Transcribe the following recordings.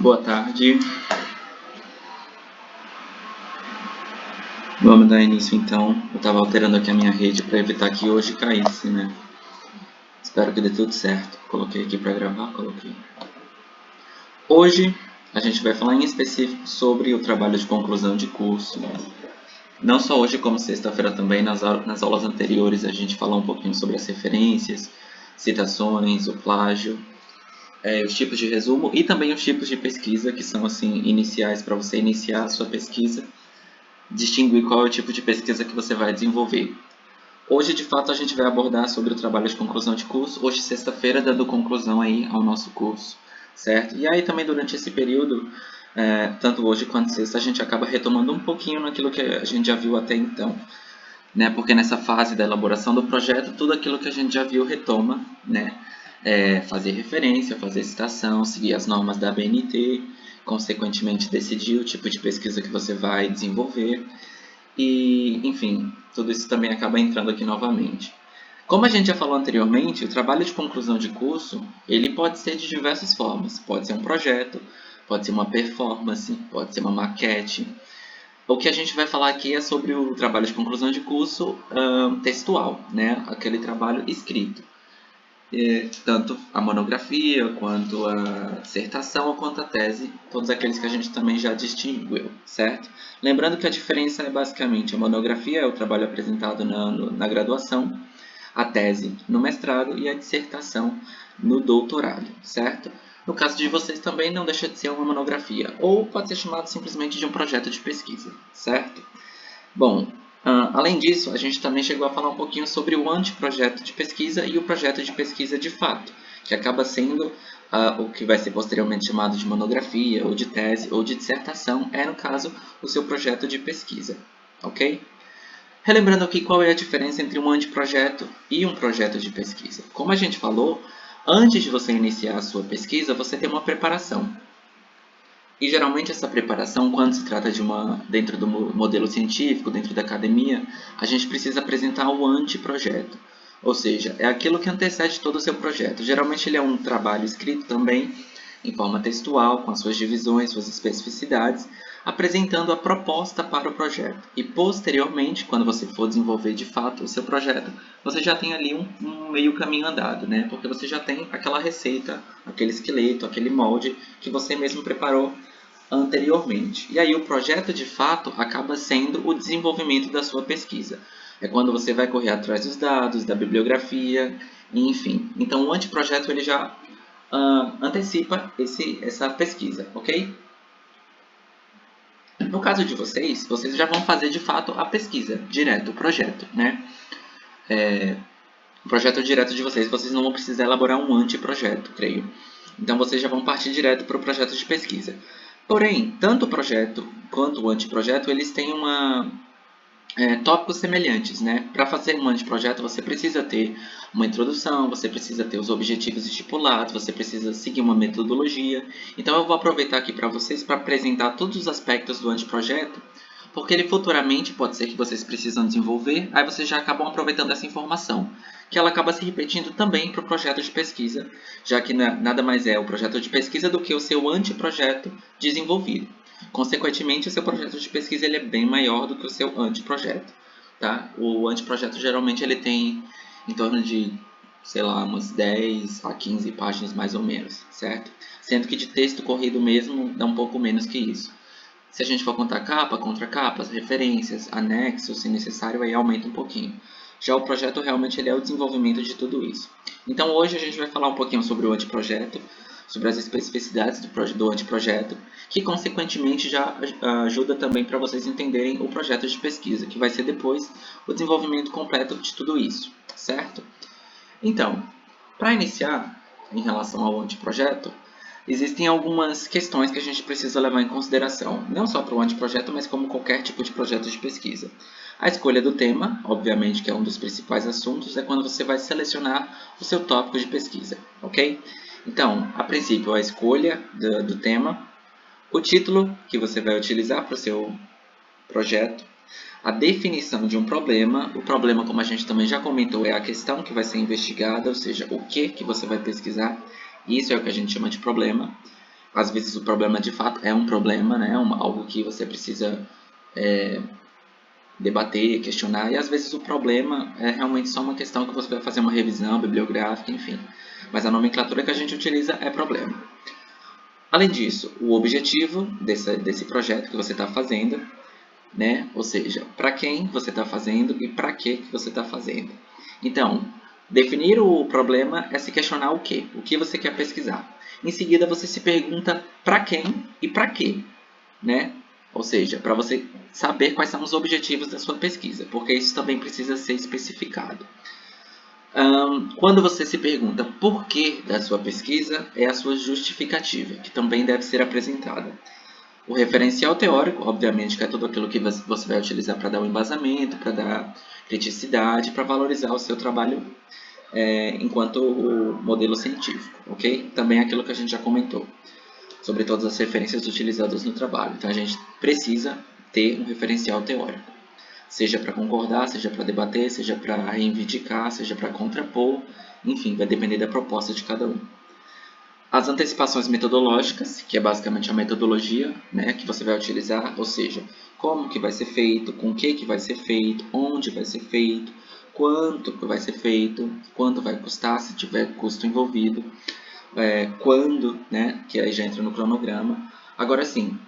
Boa tarde. Vamos dar início então. Eu estava alterando aqui a minha rede para evitar que hoje caísse, né? Espero que dê tudo certo. Coloquei aqui para gravar, coloquei. Hoje a gente vai falar em específico sobre o trabalho de conclusão de curso. Não só hoje, como sexta-feira também, nas aulas anteriores a gente falou um pouquinho sobre as referências, citações, o plágio, os tipos de resumo e também os tipos de pesquisa que são assim iniciais para você iniciar a sua pesquisa. Distinguir qual é o tipo de pesquisa que você vai desenvolver. Hoje, de fato, a gente vai abordar sobre o trabalho de conclusão de curso, hoje, sexta-feira, dando conclusão aí ao nosso curso, certo? E aí também durante esse período, tanto hoje quanto sexta, a gente acaba retomando um pouquinho naquilo que a gente já viu até então, né? Porque nessa fase da elaboração do projeto, tudo aquilo que a gente já viu retoma, né? Fazer referência, fazer citação, seguir as normas da ABNT, consequentemente decidir o tipo de pesquisa que você vai desenvolver e, enfim, tudo isso também acaba entrando aqui novamente. Como a gente já falou anteriormente, o trabalho de conclusão de curso, ele pode ser de diversas formas. Pode ser um projeto, pode ser uma performance, pode ser uma maquete. O que a gente vai falar aqui é sobre o trabalho de conclusão de curso textual, né? Aquele trabalho escrito. Tanto a monografia, quanto a dissertação, quanto a tese, todos aqueles que a gente também já distinguiu, certo? Lembrando que a diferença é basicamente a monografia é o trabalho apresentado na graduação, a tese no mestrado e a dissertação no doutorado, certo? No caso de vocês também não deixa de ser uma monografia, ou pode ser chamado simplesmente de um projeto de pesquisa, certo? Bom, além disso, a gente também chegou a falar um pouquinho sobre o anteprojeto de pesquisa e o projeto de pesquisa de fato, que acaba sendo o que vai ser posteriormente chamado de monografia, ou de tese, ou de dissertação, no caso, o seu projeto de pesquisa, ok? Relembrando aqui qual é a diferença entre um anteprojeto e um projeto de pesquisa. Como a gente falou, antes de você iniciar a sua pesquisa, você tem uma preparação. E geralmente essa preparação, quando se trata de dentro do modelo científico, dentro da academia, a gente precisa apresentar o anteprojeto. Ou seja, é aquilo que antecede todo o seu projeto. Geralmente ele é um trabalho escrito também, em forma textual, com as suas divisões, suas especificidades, apresentando a proposta para o projeto. E posteriormente, quando você for desenvolver de fato o seu projeto, você já tem ali um meio caminho andado, né? Porque você já tem aquela receita, aquele esqueleto, aquele molde que você mesmo preparou anteriormente. E aí o projeto de fato acaba sendo o desenvolvimento da sua pesquisa. É quando você vai correr atrás dos dados, da bibliografia, enfim. Então o anteprojeto ele já antecipa essa pesquisa, ok? No caso de vocês, vocês já vão fazer de fato a pesquisa, direto, o projeto, né? O projeto direto de vocês não vão precisar elaborar um anteprojeto, creio. Então vocês já vão partir direto para o projeto de pesquisa. Porém, tanto o projeto quanto o anteprojeto, eles têm tópicos semelhantes, né? Para fazer um anteprojeto, você precisa ter uma introdução, você precisa ter os objetivos estipulados, você precisa seguir uma metodologia. Então, eu vou aproveitar aqui para vocês para apresentar todos os aspectos do anteprojeto, porque ele futuramente pode ser que vocês precisam desenvolver, aí vocês já acabam aproveitando essa informação, que ela acaba se repetindo também para o projeto de pesquisa, já que nada mais é o projeto de pesquisa do que o seu anteprojeto desenvolvido. Consequentemente, o seu projeto de pesquisa ele é bem maior do que o seu anteprojeto. Tá? O anteprojeto geralmente ele tem em torno de, sei lá, umas 10 a 15 páginas mais ou menos, certo? Sendo que de texto corrido mesmo dá um pouco menos que isso. Se a gente for contar capa, contracapas, referências, anexos, se necessário, aí aumenta um pouquinho. Já o projeto realmente ele é o desenvolvimento de tudo isso. Então hoje a gente vai falar um pouquinho sobre o anteprojeto, sobre as especificidades do anteprojeto, que consequentemente já ajuda também para vocês entenderem o projeto de pesquisa, que vai ser depois o desenvolvimento completo de tudo isso, certo? Então, para iniciar em relação ao anteprojeto, existem algumas questões que a gente precisa levar em consideração, não só para o anteprojeto, mas como qualquer tipo de projeto de pesquisa. A escolha do tema, obviamente que é um dos principais assuntos, é quando você vai selecionar o seu tópico de pesquisa, ok? Então, a princípio, a escolha do tema, o título que você vai utilizar para o seu projeto, a definição de um problema. O problema, como a gente também já comentou, é a questão que vai ser investigada, ou seja, o que você vai pesquisar. Isso é o que a gente chama de problema. às vezes o problema de fato é um problema, né? Algo que você precisa debater, questionar, e às vezes o problema é realmente só uma questão que você vai fazer uma revisão bibliográfica, enfim. Mas a nomenclatura que a gente utiliza é problema. Além disso, o objetivo desse projeto que você está fazendo, né? Ou seja, para quem você está fazendo e para que você está fazendo. Então, definir o problema é se questionar o quê? O que você quer pesquisar. Em seguida, você se pergunta para quem e para quê, né? Ou seja, para você saber quais são os objetivos da sua pesquisa, porque isso também precisa ser especificado. Quando você se pergunta por que da sua pesquisa, é a sua justificativa, que também deve ser apresentada. O referencial teórico, obviamente, que é tudo aquilo que você vai utilizar para dar um embasamento, para dar criticidade, para valorizar o seu trabalho enquanto modelo científico, ok? Também aquilo que a gente já comentou sobre todas as referências utilizadas no trabalho. Então, a gente precisa ter um referencial teórico, seja para concordar, seja para debater, seja para reivindicar, seja para contrapor, enfim, vai depender da proposta de cada um. As antecipações metodológicas, que é basicamente a metodologia, né, que você vai utilizar, ou seja, como que vai ser feito, com que vai ser feito, onde vai ser feito, quanto vai ser feito, quanto vai custar, se tiver custo envolvido, quando, né, que aí já entra no cronograma. Agora sim,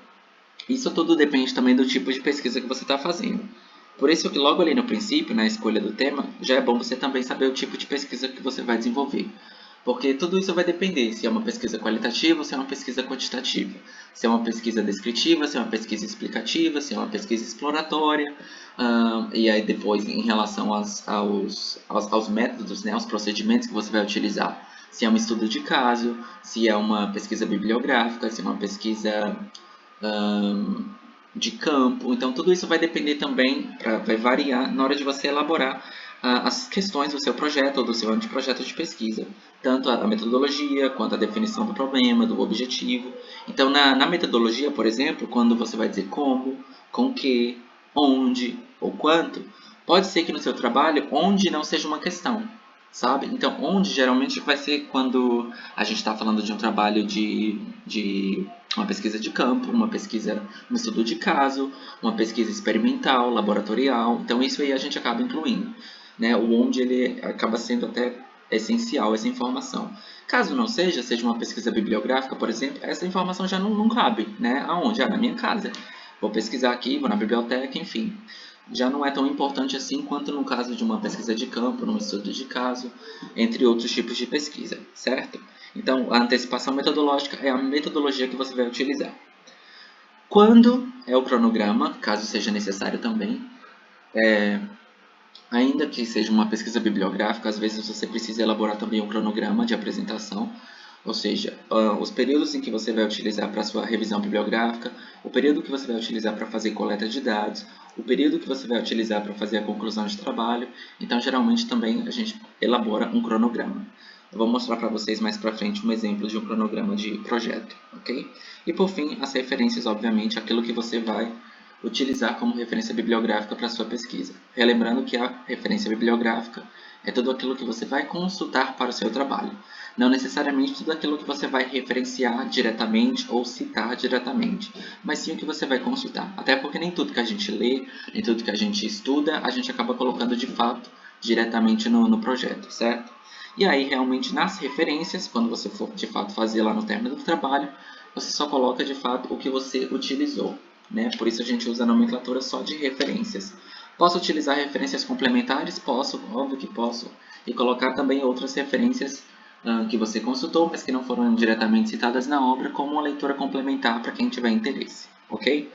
isso tudo depende também do tipo de pesquisa que você está fazendo. Por isso que logo ali no princípio, na escolha do tema, já é bom você também saber o tipo de pesquisa que você vai desenvolver. Porque tudo isso vai depender se é uma pesquisa qualitativa ou se é uma pesquisa quantitativa. Se é uma pesquisa descritiva, se é uma pesquisa explicativa, se é uma pesquisa exploratória. E aí depois em relação aos métodos, né, aos procedimentos que você vai utilizar. Se é um estudo de caso, se é uma pesquisa bibliográfica, se é uma pesquisa de campo. Então, tudo isso vai depender também, vai variar na hora de você elaborar as questões do seu projeto ou do seu anteprojeto de pesquisa. Tanto a metodologia, quanto a definição do problema, do objetivo. Então, na metodologia, por exemplo, quando você vai dizer como, com que, onde ou quanto, pode ser que no seu trabalho, onde não seja uma questão, sabe? Então, onde geralmente vai ser quando a gente está falando de um trabalho de uma pesquisa de campo, uma pesquisa, um estudo de caso, uma pesquisa experimental, laboratorial. Então, isso aí a gente acaba incluindo, né? O onde ele acaba sendo até essencial, essa informação. Caso não seja uma pesquisa bibliográfica, por exemplo, essa informação já não cabe, né? Aonde? Na minha casa. Vou pesquisar aqui, vou na biblioteca, enfim. Já não é tão importante assim quanto no caso de uma pesquisa de campo, num estudo de caso, entre outros tipos de pesquisa, certo? Então, a antecipação metodológica é a metodologia que você vai utilizar. Quando é o cronograma, caso seja necessário também, ainda que seja uma pesquisa bibliográfica, às vezes você precisa elaborar também um cronograma de apresentação, ou seja, os períodos em que você vai utilizar para a sua revisão bibliográfica, o período que você vai utilizar para fazer coleta de dados, o período que você vai utilizar para fazer a conclusão de trabalho. Então, geralmente também a gente elabora um cronograma. Eu vou mostrar para vocês mais para frente um exemplo de um cronograma de projeto, ok? E por fim, as referências, obviamente, aquilo que você vai utilizar como referência bibliográfica para a sua pesquisa. Relembrando que a referência bibliográfica é tudo aquilo que você vai consultar para o seu trabalho. Não necessariamente tudo aquilo que você vai referenciar diretamente ou citar diretamente, mas sim o que você vai consultar. Até porque nem tudo que a gente lê, nem tudo que a gente estuda, a gente acaba colocando de fato diretamente no projeto, certo? E aí, realmente, nas referências, quando você for de fato fazer lá no término do trabalho, você só coloca de fato o que você utilizou, né? Por isso a gente usa a nomenclatura só de referências. Posso utilizar referências complementares? Posso, óbvio que posso. E colocar também outras referências que você consultou, mas que não foram diretamente citadas na obra, como uma leitura complementar para quem tiver interesse, ok?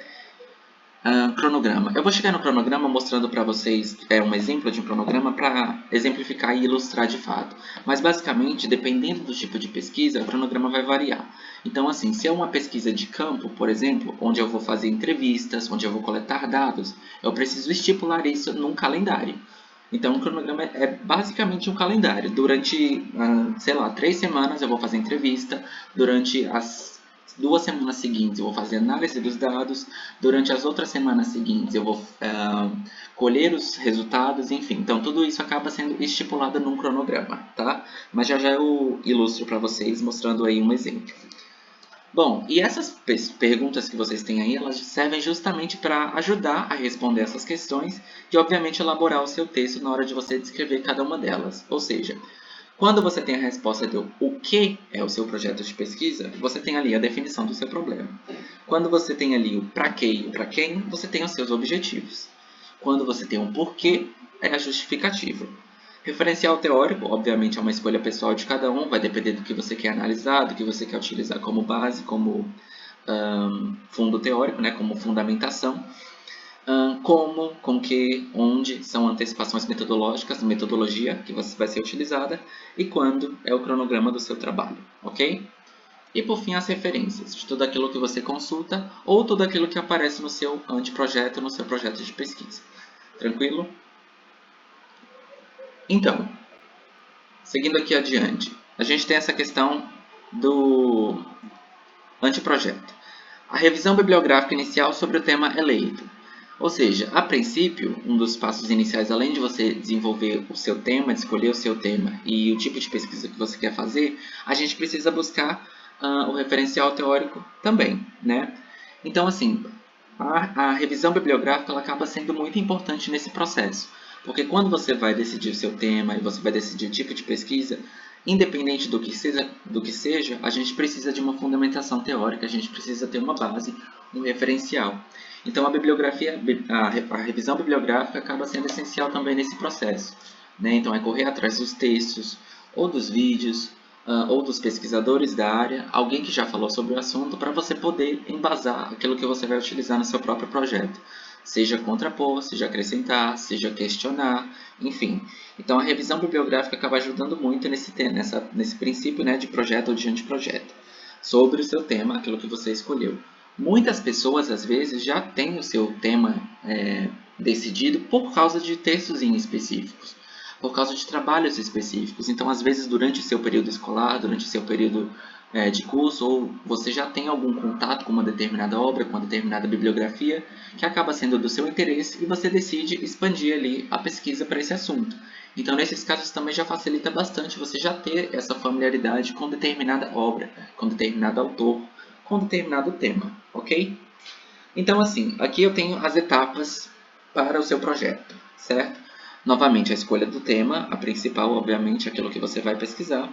Cronograma. Eu vou chegar no cronograma mostrando para vocês um exemplo de um cronograma para exemplificar e ilustrar de fato. Mas basicamente, dependendo do tipo de pesquisa, o cronograma vai variar. Então, assim, se é uma pesquisa de campo, por exemplo, onde eu vou fazer entrevistas, onde eu vou coletar dados, eu preciso estipular isso num calendário. Então, o cronograma é basicamente um calendário. Durante, sei lá, 3 semanas eu vou fazer entrevista, durante as 2 semanas seguintes eu vou fazer análise dos dados, durante as outras semanas seguintes eu vou colher os resultados, enfim. Então, tudo isso acaba sendo estipulado num cronograma, tá? Mas já eu ilustro para vocês, mostrando aí um exemplo. Bom, e essas perguntas que vocês têm aí, elas servem justamente para ajudar a responder essas questões e, obviamente, elaborar o seu texto na hora de você descrever cada uma delas. Ou seja, quando você tem a resposta do o que é o seu projeto de pesquisa, você tem ali a definição do seu problema. Quando você tem ali o para que e o para quem, você tem os seus objetivos. Quando você tem um porquê, é a justificativa. Referencial teórico, obviamente, é uma escolha pessoal de cada um, vai depender do que você quer analisar, do que você quer utilizar como base, como fundo teórico, né, como fundamentação. Como, com que, onde são antecipações metodológicas, metodologia que vai ser utilizada, e quando é o cronograma do seu trabalho, ok? E por fim, as referências de tudo aquilo que você consulta ou tudo aquilo que aparece no seu anteprojeto, no seu projeto de pesquisa. Tranquilo? Então, seguindo aqui adiante, a gente tem essa questão do anteprojeto. A revisão bibliográfica inicial sobre o tema eleito. Ou seja, a princípio, um dos passos iniciais, além de você desenvolver o seu tema, de escolher o seu tema e o tipo de pesquisa que você quer fazer, a gente precisa buscar o referencial teórico também, né? Então, assim, a revisão bibliográfica ela acaba sendo muito importante nesse processo, porque quando você vai decidir o seu tema e você vai decidir o tipo de pesquisa, independente do que seja, a gente precisa de uma fundamentação teórica, a gente precisa ter uma base, um referencial. Então, a revisão bibliográfica acaba sendo essencial também nesse processo, né? Então, é correr atrás dos textos, ou dos vídeos, ou dos pesquisadores da área, alguém que já falou sobre o assunto, para você poder embasar aquilo que você vai utilizar no seu próprio projeto. Seja contrapor, seja acrescentar, seja questionar, enfim. Então, a revisão bibliográfica acaba ajudando muito nesse princípio, né, de projeto ou de anteprojeto, sobre o seu tema, aquilo que você escolheu. Muitas pessoas, às vezes, já têm o seu tema decidido por causa de textos específicos, por causa de trabalhos específicos. Então, às vezes, durante o seu período escolar, durante o seu período de curso, ou você já tem algum contato com uma determinada obra, com uma determinada bibliografia, que acaba sendo do seu interesse e você decide expandir ali a pesquisa para esse assunto. Então, nesses casos também já facilita bastante você já ter essa familiaridade com determinada obra, com determinado autor, com determinado tema, ok? Então, assim, aqui eu tenho as etapas para o seu projeto, certo? Novamente, a escolha do tema, a principal, obviamente, aquilo que você vai pesquisar.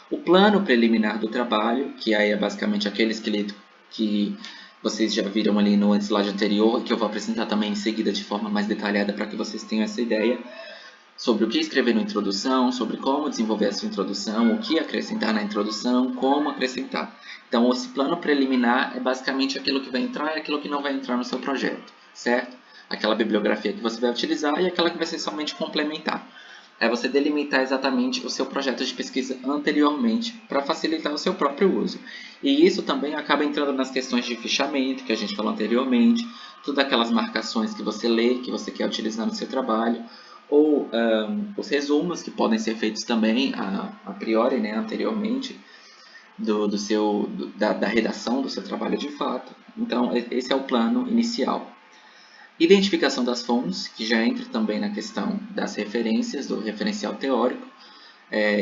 O plano preliminar do trabalho, que aí é basicamente aquele esqueleto que vocês já viram ali no slide anterior, que eu vou apresentar também em seguida de forma mais detalhada para que vocês tenham essa ideia sobre o que escrever na introdução, sobre como desenvolver a sua introdução, o que acrescentar na introdução, como acrescentar. Então, esse plano preliminar é basicamente aquilo que vai entrar e aquilo que não vai entrar no seu projeto, certo? Aquela bibliografia que você vai utilizar e aquela que vai ser somente complementar. É você delimitar exatamente o seu projeto de pesquisa anteriormente para facilitar o seu próprio uso. E isso também acaba entrando nas questões de fichamento, que a gente falou anteriormente, todas aquelas marcações que você lê, que você quer utilizar no seu trabalho, ou os resumos que podem ser feitos também a priori, né, anteriormente, da redação do seu trabalho de fato. Então, esse é o plano inicial. Identificação das fontes, que já entra também na questão das referências, do referencial teórico,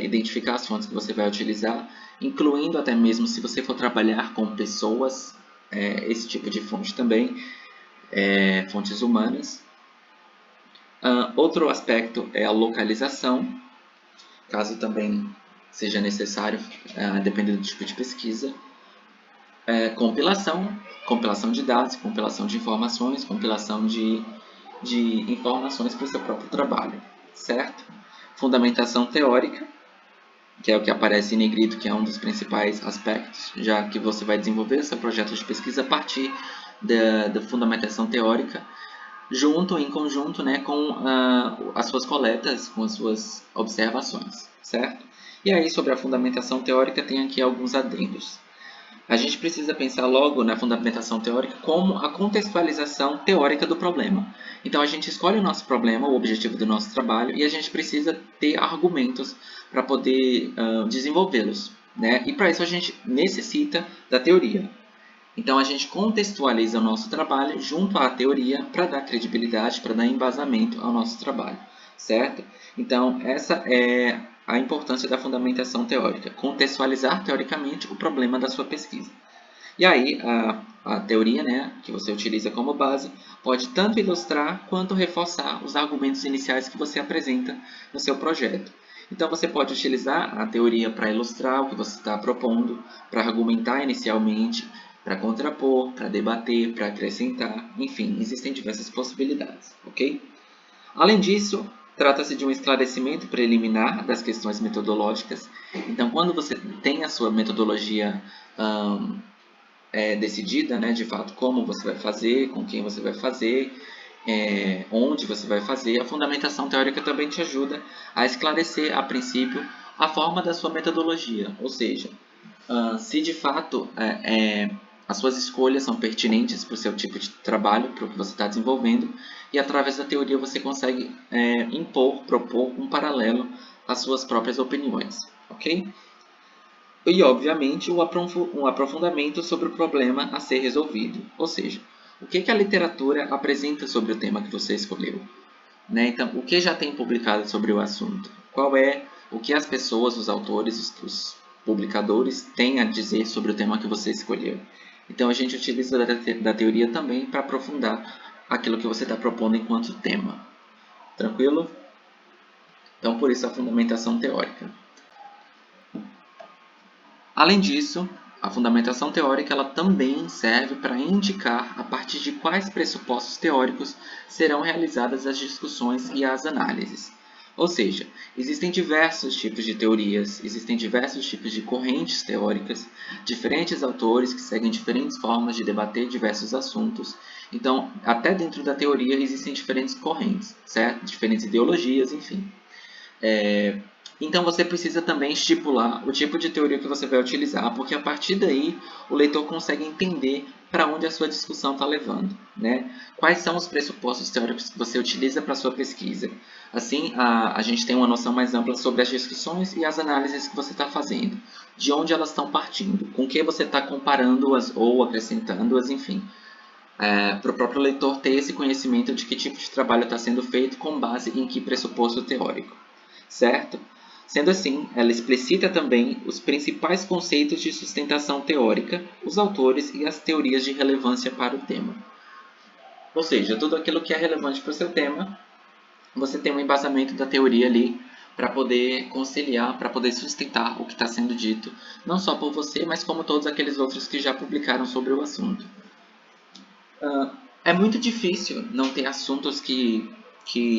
identificar as fontes que você vai utilizar, incluindo até mesmo se você for trabalhar com pessoas, esse tipo de fonte também, fontes humanas. Outro aspecto é a localização, caso também seja necessário, dependendo do tipo de pesquisa. Compilação de dados, compilação de informações, compilação de informações para o seu próprio trabalho, certo? Fundamentação teórica, que é o que aparece em negrito, que é um dos principais aspectos, já que você vai desenvolver seu projeto de pesquisa a partir da fundamentação teórica, em conjunto, né, com as suas coletas, com as suas observações, certo? E aí, sobre a fundamentação teórica, tem aqui alguns adendos. A gente precisa pensar logo na fundamentação teórica como a contextualização teórica do problema. Então, a gente escolhe o nosso problema, o objetivo do nosso trabalho, e a gente precisa ter argumentos para poder desenvolvê-los, né? E para isso a gente necessita da teoria. Então, a gente contextualiza o nosso trabalho junto à teoria para dar credibilidade, para dar embasamento ao nosso trabalho, certo? Então, essa é a importância da fundamentação teórica, contextualizar teoricamente o problema da sua pesquisa. E aí, a teoria, né, que você utiliza como base, pode tanto ilustrar quanto reforçar os argumentos iniciais que você apresenta no seu projeto. Então, você pode utilizar a teoria para ilustrar o que você está propondo, para argumentar inicialmente, para contrapor, para debater, para acrescentar, enfim, existem diversas possibilidades, ok? Além disso, trata-se de um esclarecimento preliminar das questões metodológicas. Então, quando você tem a sua metodologia decidida, né, de fato, como você vai fazer, com quem você vai fazer, onde você vai fazer, a fundamentação teórica também te ajuda a esclarecer, a princípio, a forma da sua metodologia. Ou seja, se de fato as suas escolhas são pertinentes para o seu tipo de trabalho, para o que você está desenvolvendo, e através da teoria você consegue propor um paralelo às suas próprias opiniões, ok? E, obviamente, um aprofundamento sobre o problema a ser resolvido, ou seja, o que a literatura apresenta sobre o tema que você escolheu, né? Então, o que já tem publicado sobre o assunto? Qual é o que as pessoas, os autores, os publicadores têm a dizer sobre o tema que você escolheu? Então, a gente utiliza da teoria também para aprofundar aquilo que você está propondo enquanto tema. Tranquilo? Então, por isso a fundamentação teórica. Além disso, a fundamentação teórica ela também serve para indicar a partir de quais pressupostos teóricos serão realizadas as discussões e as análises. Ou seja, existem diversos tipos de teorias, existem diversos tipos de correntes teóricas, diferentes autores que seguem diferentes formas de debater diversos assuntos. Então, até dentro da teoria existem diferentes correntes, certo? Diferentes ideologias, enfim. Então você precisa também estipular o tipo de teoria que você vai utilizar, porque a partir daí o leitor consegue entender para onde a sua discussão está levando, né? Quais são os pressupostos teóricos que você utiliza para a sua pesquisa. Assim, a gente tem uma noção mais ampla sobre as discussões e as análises que você está fazendo, de onde elas estão partindo, com que você está comparando-as ou acrescentando-as, enfim. Para o próprio leitor ter esse conhecimento de que tipo de trabalho está sendo feito com base em que pressuposto teórico, certo? Sendo assim, ela explicita também os principais conceitos de sustentação teórica, os autores e as teorias de relevância para o tema. Ou seja, tudo aquilo que é relevante para o seu tema, você tem um embasamento da teoria ali para poder conciliar, para poder sustentar o que está sendo dito, não só por você, mas como todos aqueles outros que já publicaram sobre o assunto. É muito difícil não ter assuntos que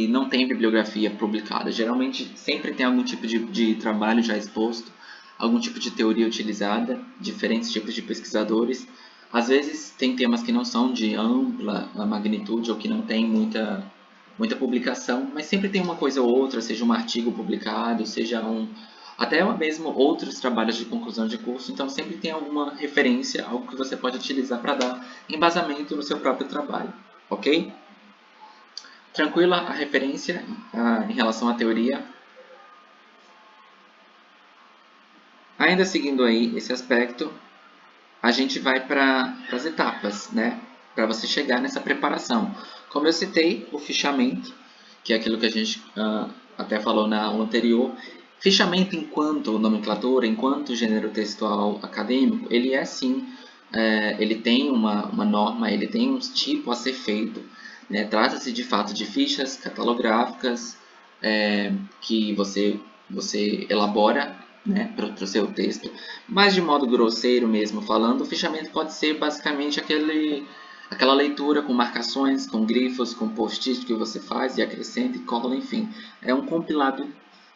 não tem bibliografia publicada. Geralmente sempre tem algum tipo de trabalho já exposto, algum tipo de teoria utilizada, diferentes tipos de pesquisadores. Às vezes tem temas que não são de ampla magnitude ou que não tem muita publicação, mas sempre tem uma coisa ou outra, seja um artigo publicado, seja até mesmo outros trabalhos de conclusão de curso, então sempre tem alguma referência, algo que você pode utilizar para dar embasamento no seu próprio trabalho, ok? Tranquila a referência em relação à teoria? Ainda seguindo aí esse aspecto, a gente vai para as etapas, né? Para você chegar nessa preparação. Como eu citei, o fichamento, que é aquilo que a gente até falou na aula anterior. Fichamento enquanto nomenclatura, enquanto gênero textual acadêmico, ele é sim, ele tem uma norma, ele tem um tipo a ser feito. Né? Trata-se de fato de fichas catalográficas que você elabora, né, para o seu texto, mas de modo grosseiro mesmo falando, o fichamento pode ser basicamente aquela leitura com marcações, com grifos, com post-it que você faz e acrescenta e cola, enfim. É um compilado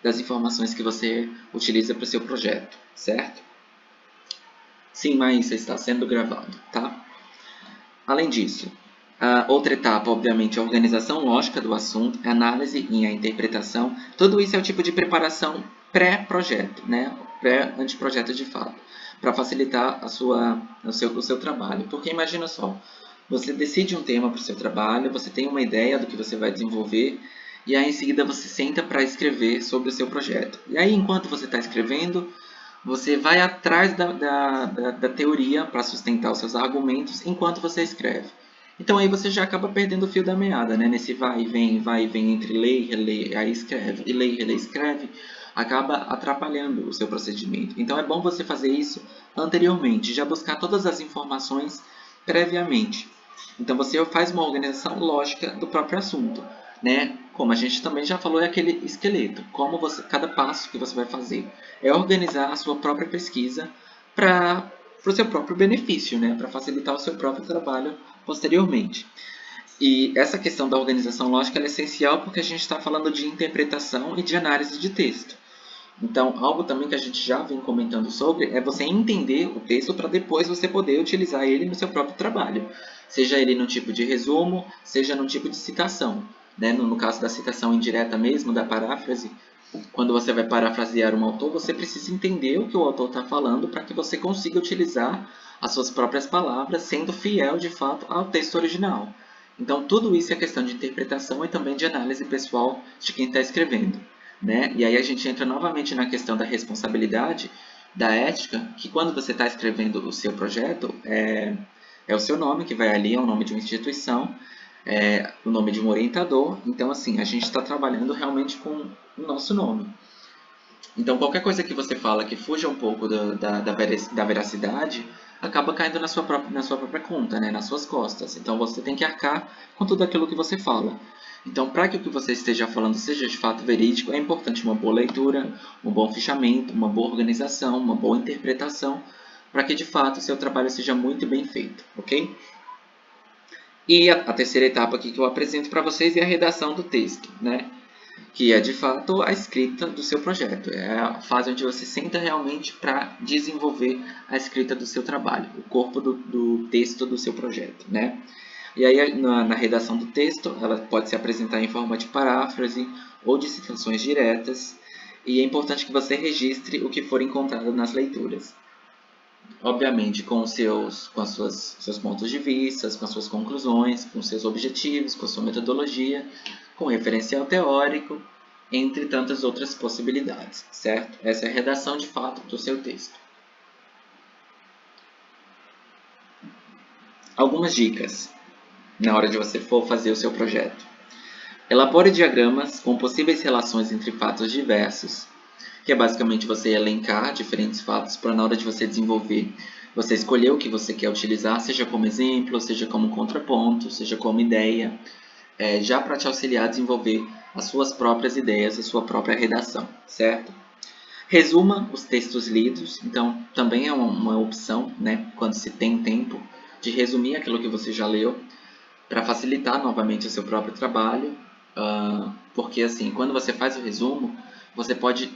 das informações que você utiliza para o seu projeto, certo? Sim, mas está sendo gravado, tá? Além disso, outra etapa, obviamente, é a organização lógica do assunto, a análise e a interpretação. Tudo isso é o tipo de preparação pré-projeto, né? Pré-anteprojeto de fato, para facilitar o seu trabalho. Porque imagina só, você decide um tema para o seu trabalho, você tem uma ideia do que você vai desenvolver, e aí em seguida você senta para escrever sobre o seu projeto. E aí, enquanto você está escrevendo, você vai atrás da teoria para sustentar os seus argumentos enquanto você escreve. Então aí você já acaba perdendo o fio da meada, né? Nesse vai e vem entre lê e relê, aí escreve, e lê e relê, escreve, acaba atrapalhando o seu procedimento. Então é bom você fazer isso anteriormente, já buscar todas as informações previamente. Então você faz uma organização lógica do próprio assunto, né? Como a gente também já falou, é aquele esqueleto. Como você, cada passo que você vai fazer é organizar a sua própria pesquisa para o seu próprio benefício, né? Para facilitar o seu próprio trabalho posteriormente. E essa questão da organização lógica é essencial porque a gente está falando de interpretação e de análise de texto. Então, algo também que a gente já vem comentando sobre é você entender o texto para depois você poder utilizar ele no seu próprio trabalho. Seja ele no tipo de resumo, seja no tipo de citação. Né? No caso da citação indireta mesmo, da paráfrase, quando você vai parafrasear um autor, você precisa entender o que o autor está falando para que você consiga utilizar as suas próprias palavras, sendo fiel de fato ao texto original. Então, tudo isso é questão de interpretação e também de análise pessoal de quem está escrevendo. Né? E aí a gente entra novamente na questão da responsabilidade, da ética, que quando você está escrevendo o seu projeto, é o seu nome que vai ali, é o nome de uma instituição, é o nome de um orientador. Então, assim, a gente está trabalhando realmente com o nosso nome. Então, qualquer coisa que você fala que fuja um pouco da veracidade, acaba caindo na sua própria conta, né? Nas suas costas. Então, você tem que arcar com tudo aquilo que você fala. Então, para que o que você esteja falando seja de fato verídico, é importante uma boa leitura, um bom fichamento, uma boa organização, uma boa interpretação, para que de fato o seu trabalho seja muito bem feito, ok? E a terceira etapa aqui que eu apresento para vocês é a redação do texto, né? Que é de fato a escrita do seu projeto. É a fase onde você senta realmente para desenvolver a escrita do seu trabalho, o corpo do texto do seu projeto, né? E aí na redação do texto, ela pode se apresentar em forma de paráfrase ou de citações diretas, e é importante que você registre o que for encontrado nas leituras. Obviamente com seus pontos de vista, com as suas conclusões, com seus objetivos, com a sua metodologia, com referencial teórico, entre tantas outras possibilidades, certo? Essa é a redação de fato do seu texto. Algumas dicas na hora de você for fazer o seu projeto. Elabore diagramas com possíveis relações entre fatos diversos, que é basicamente você elencar diferentes fatos para na hora de você desenvolver, você escolher o que você quer utilizar, seja como exemplo, seja como contraponto, seja como ideia, já para te auxiliar a desenvolver as suas próprias ideias, a sua própria redação, certo? Resuma os textos lidos, então também é uma opção, né, quando se tem tempo, de resumir aquilo que você já leu, para facilitar novamente o seu próprio trabalho, porque assim, quando você faz o resumo, você pode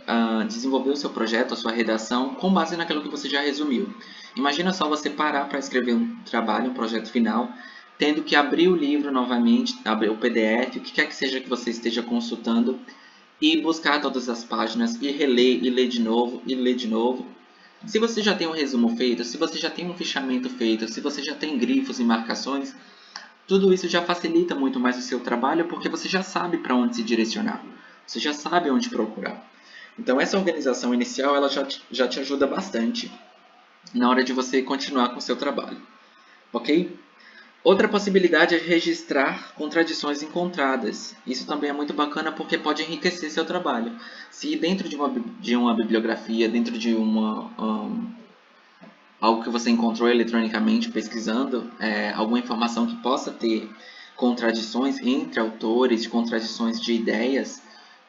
desenvolver o seu projeto, a sua redação, com base naquilo que você já resumiu. Imagina só você parar para escrever um trabalho, um projeto final, tendo que abrir o livro novamente, abrir o PDF, o que quer que seja que você esteja consultando, e buscar todas as páginas, e reler, e ler de novo, e ler de novo. Se você já tem um resumo feito, se você já tem um fichamento feito, se você já tem grifos e marcações, tudo isso já facilita muito mais o seu trabalho porque você já sabe para onde se direcionar, você já sabe onde procurar. Então essa organização inicial ela já te ajuda bastante na hora de você continuar com o seu trabalho, ok? Outra possibilidade é registrar contradições encontradas. Isso também é muito bacana porque pode enriquecer seu trabalho. Se dentro de uma bibliografia, dentro de algo que você encontrou eletronicamente pesquisando, alguma informação que possa ter contradições entre autores, contradições de ideias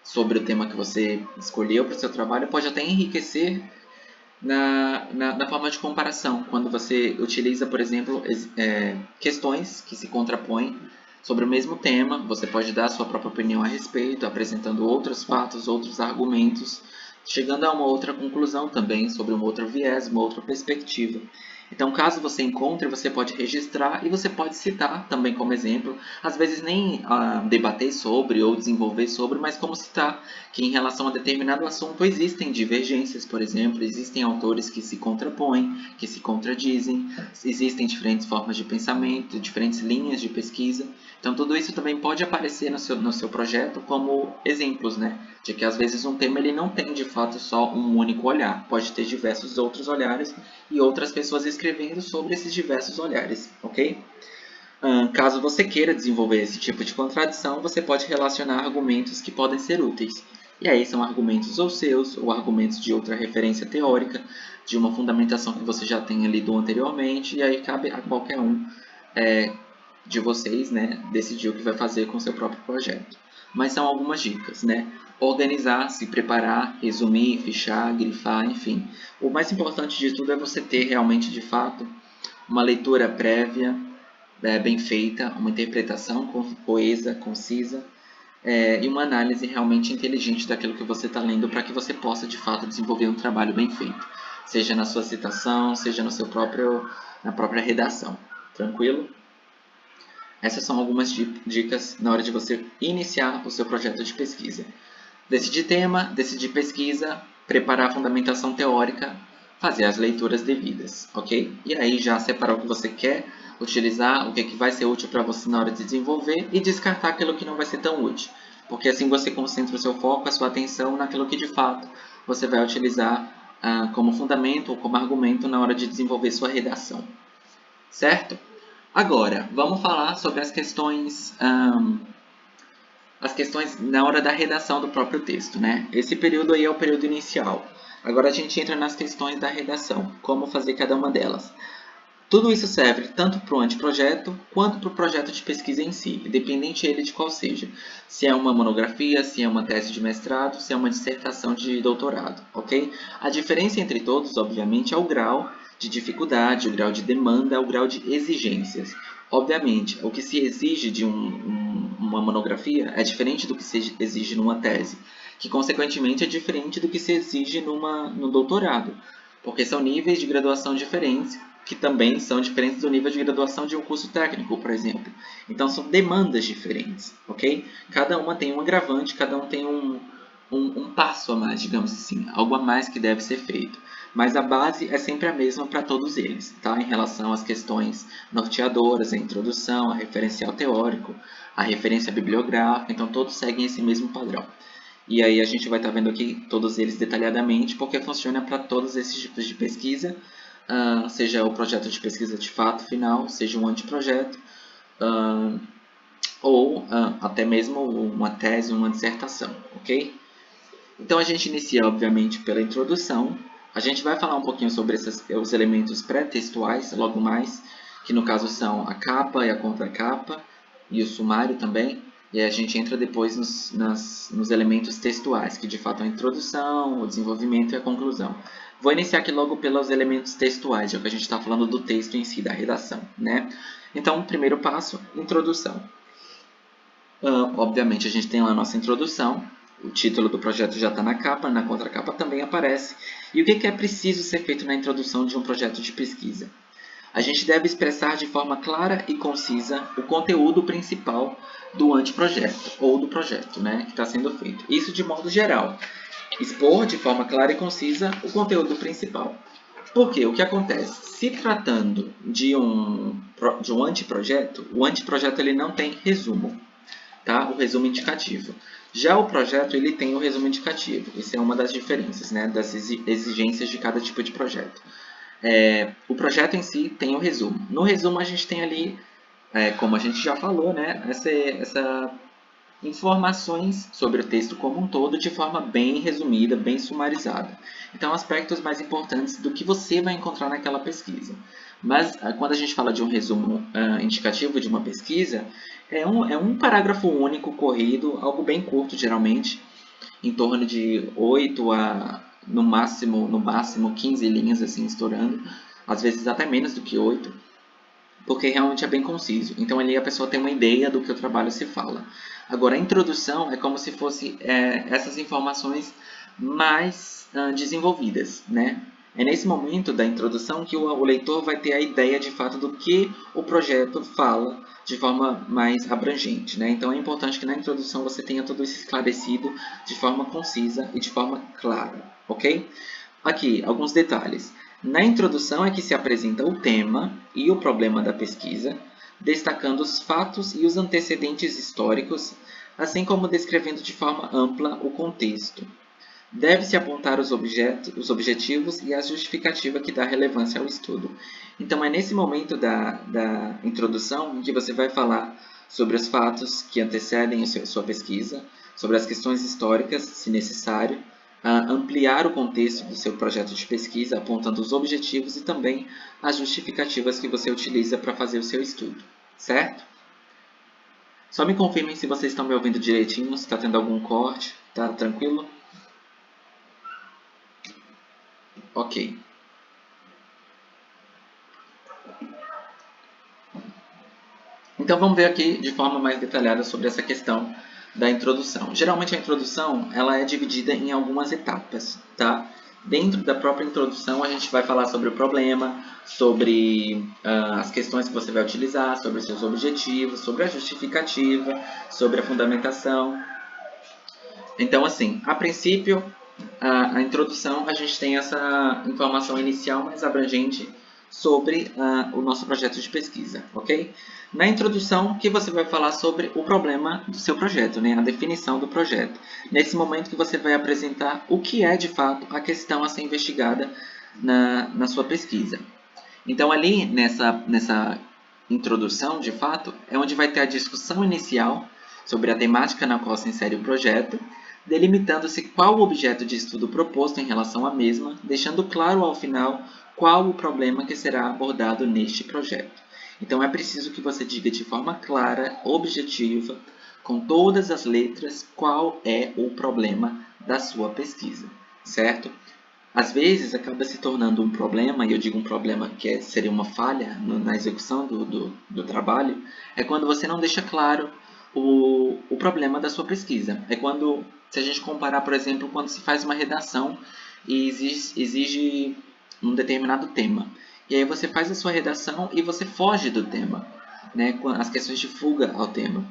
sobre o tema que você escolheu para o seu trabalho, pode até enriquecer na forma de comparação, quando você utiliza, por exemplo, questões que se contrapõem sobre o mesmo tema, você pode dar a sua própria opinião a respeito, apresentando outros fatos, outros argumentos, chegando a uma outra conclusão também sobre um outro viés, uma outra perspectiva. Então, caso você encontre, você pode registrar e você pode citar também como exemplo, às vezes nem debater sobre ou desenvolver sobre, mas como citar que em relação a determinado assunto existem divergências, por exemplo, existem autores que se contrapõem, que se contradizem, existem diferentes formas de pensamento, diferentes linhas de pesquisa. Então, tudo isso também pode aparecer no seu projeto como exemplos, né? De que às vezes um tema ele não tem de fato só um único olhar, pode ter diversos outros olhares e outras pessoas escrevendo sobre esses diversos olhares, ok? Caso você queira desenvolver esse tipo de contradição, você pode relacionar argumentos que podem ser úteis. E aí são argumentos ou seus, ou argumentos de outra referência teórica, de uma fundamentação que você já tenha lido anteriormente, e aí cabe a qualquer um de vocês, né, decidir o que vai fazer com o seu próprio projeto. Mas são algumas dicas, né? Organizar, se preparar, resumir, fichar, grifar, enfim. O mais importante de tudo é você ter realmente, de fato, uma leitura prévia, bem feita, uma interpretação coesa, concisa, e uma análise realmente inteligente daquilo que você está lendo para que você possa, de fato, desenvolver um trabalho bem feito. Seja na sua citação, seja no na própria redação. Tranquilo? Essas são algumas dicas na hora de você iniciar o seu projeto de pesquisa. Decidir tema, decidir pesquisa, preparar a fundamentação teórica, fazer as leituras devidas, ok? E aí já separar o que você quer utilizar, o que vai ser útil para você na hora de desenvolver e descartar aquilo que não vai ser tão útil. Porque assim você concentra o seu foco, a sua atenção naquilo que de fato você vai utilizar como fundamento ou como argumento na hora de desenvolver sua redação. Certo? Agora, vamos falar sobre as questões na hora da redação do próprio texto, né? Esse período aí é o período inicial. Agora a gente entra nas questões da redação, como fazer cada uma delas. Tudo isso serve tanto para o anteprojeto quanto para o projeto de pesquisa em si, independente ele de qual seja. Se é uma monografia, se é uma tese de mestrado, se é uma dissertação de doutorado, ok? A diferença entre todos, obviamente, é o grau de dificuldade, o grau de demanda, o grau de exigências. Obviamente, o que se exige de uma monografia é diferente do que se exige numa tese, que consequentemente é diferente do que se exige no doutorado, porque são níveis de graduação diferentes, que também são diferentes do nível de graduação de um curso técnico, por exemplo. Então, são demandas diferentes, ok? Cada uma tem um agravante, cada um tem um passo a mais, digamos assim, algo a mais que deve ser feito. Mas a base é sempre a mesma para todos eles, tá? Em relação às questões norteadoras, a introdução, a referencial teórico, a referência bibliográfica, então todos seguem esse mesmo padrão. E aí a gente vai estar vendo aqui todos eles detalhadamente, porque funciona para todos esses tipos de pesquisa, seja o projeto de pesquisa de fato final, seja um anteprojeto, ou até mesmo uma tese, uma dissertação, ok? Então a gente inicia, obviamente, pela introdução. A gente vai falar um pouquinho sobre os elementos pré-textuais, logo mais, que no caso são a capa e a contracapa, e o sumário também. E a gente entra depois nos elementos textuais, que de fato é a introdução, o desenvolvimento e a conclusão. Vou iniciar aqui logo pelos elementos textuais, já que a gente está falando do texto em si, da redação, né? Então, o primeiro passo, introdução. Obviamente, a gente tem lá a nossa introdução, o título do projeto já está na capa, na contracapa também aparece. E o que é preciso ser feito na introdução de um projeto de pesquisa? A gente deve expressar de forma clara e concisa o conteúdo principal do anteprojeto, ou do projeto, né, que está sendo feito. Isso de modo geral. Expor de forma clara e concisa o conteúdo principal. Porque o que acontece? Se tratando de um anteprojeto, o anteprojeto ele não tem resumo, tá? O resumo indicativo. Já o projeto ele tem o resumo indicativo. Isso é uma das diferenças, né, das exigências de cada tipo de projeto. O projeto em si tem o resumo. No resumo a gente tem ali, como a gente já falou, né, essa informações sobre o texto como um todo de forma bem resumida, bem sumarizada. Então, aspectos mais importantes do que você vai encontrar naquela pesquisa. Mas, quando a gente fala de um resumo indicativo de uma pesquisa, é um parágrafo único, corrido, algo bem curto, geralmente, em torno de 8 a, no máximo 15 linhas, assim, estourando. Às vezes até menos do que 8, porque realmente é bem conciso. Então ali a pessoa tem uma ideia do que o trabalho se fala. Agora a introdução é como se fosse essas informações mais desenvolvidas, né? É nesse momento da introdução que o leitor vai ter a ideia de fato do que o projeto fala de forma mais abrangente, né? Então é importante que na introdução você tenha tudo isso esclarecido de forma concisa e de forma clara, ok? Aqui, alguns detalhes. Na introdução é que se apresenta o tema e o problema da pesquisa, destacando os fatos e os antecedentes históricos, assim como descrevendo de forma ampla o contexto. Deve-se apontar os objetivos e a justificativa que dá relevância ao estudo. Então, é nesse momento da introdução que você vai falar sobre os fatos que antecedem a sua pesquisa, sobre as questões históricas, se necessário, ampliar o contexto do seu projeto de pesquisa, apontando os objetivos e também as justificativas que você utiliza para fazer o seu estudo, certo? Só me confirmem se vocês estão me ouvindo direitinho, se está tendo algum corte, tá tranquilo? Ok. Então vamos ver aqui de forma mais detalhada sobre essa questão da introdução. Geralmente a introdução ela é dividida em algumas etapas, tá? Dentro da própria introdução a gente vai falar sobre o problema, sobre as questões que você vai utilizar, sobre os seus objetivos, sobre a justificativa, sobre a fundamentação. Então assim, a princípio, a introdução a gente tem essa informação inicial mais abrangente sobre o nosso projeto de pesquisa, ok? Na introdução, que você vai falar sobre o problema do seu projeto, né? A definição do projeto. Nesse momento que você vai apresentar o que é, de fato, a questão a ser investigada na sua pesquisa. Então, ali, nessa introdução, de fato, é onde vai ter a discussão inicial sobre a temática na qual se insere o projeto, delimitando-se qual o objeto de estudo proposto em relação à mesma, deixando claro ao final qual o problema que será abordado neste projeto. Então é preciso que você diga de forma clara, objetiva, com todas as letras, qual é o problema da sua pesquisa, certo? Às vezes acaba se tornando um problema, e eu digo um problema que seria uma falha na execução do trabalho, é quando você não deixa claro o problema da sua pesquisa. É quando, se a gente comparar, por exemplo, quando se faz uma redação e exige um determinado tema. E aí você faz a sua redação e você foge do tema, né? As questões de fuga ao tema.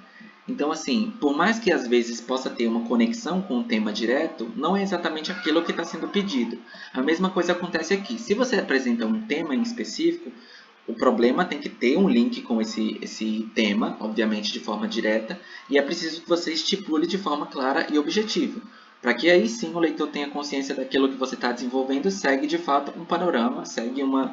Então, assim, por mais que às vezes possa ter uma conexão com o tema direto, não é exatamente aquilo que está sendo pedido. A mesma coisa acontece aqui. Se você apresenta um tema em específico, o problema tem que ter um link com esse tema, obviamente de forma direta, e é preciso que você estipule de forma clara e objetiva, para que aí sim o leitor tenha consciência daquilo que você está desenvolvendo, segue de fato um panorama, segue uma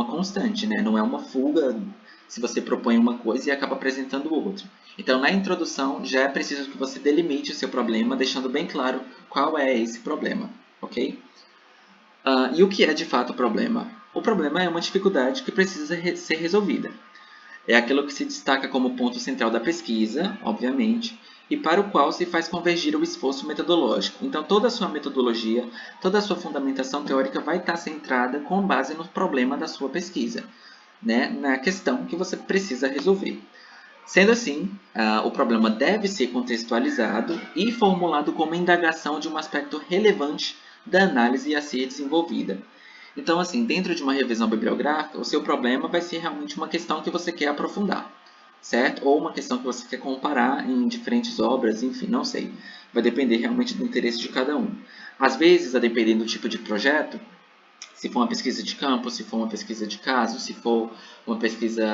constante, né? Não é uma fuga se você propõe uma coisa e acaba apresentando outra. Então, na introdução, já é preciso que você delimite o seu problema, deixando bem claro qual é esse problema, ok? E o que é de fato o problema? O problema é uma dificuldade que precisa ser resolvida. É aquilo que se destaca como ponto central da pesquisa, obviamente, e para o qual se faz convergir o esforço metodológico. Então, toda a sua metodologia, toda a sua fundamentação teórica vai estar centrada com base no problema da sua pesquisa, né? Na questão que você precisa resolver. Sendo assim, o problema deve ser contextualizado e formulado como indagação de um aspecto relevante da análise a ser desenvolvida. Então, assim, dentro de uma revisão bibliográfica, o seu problema vai ser realmente uma questão que você quer aprofundar, certo? Ou uma questão que você quer comparar em diferentes obras, enfim, não sei. Vai depender realmente do interesse de cada um. Às vezes, a depender do tipo de projeto, se for uma pesquisa de campo, se for uma pesquisa de caso, se for uma pesquisa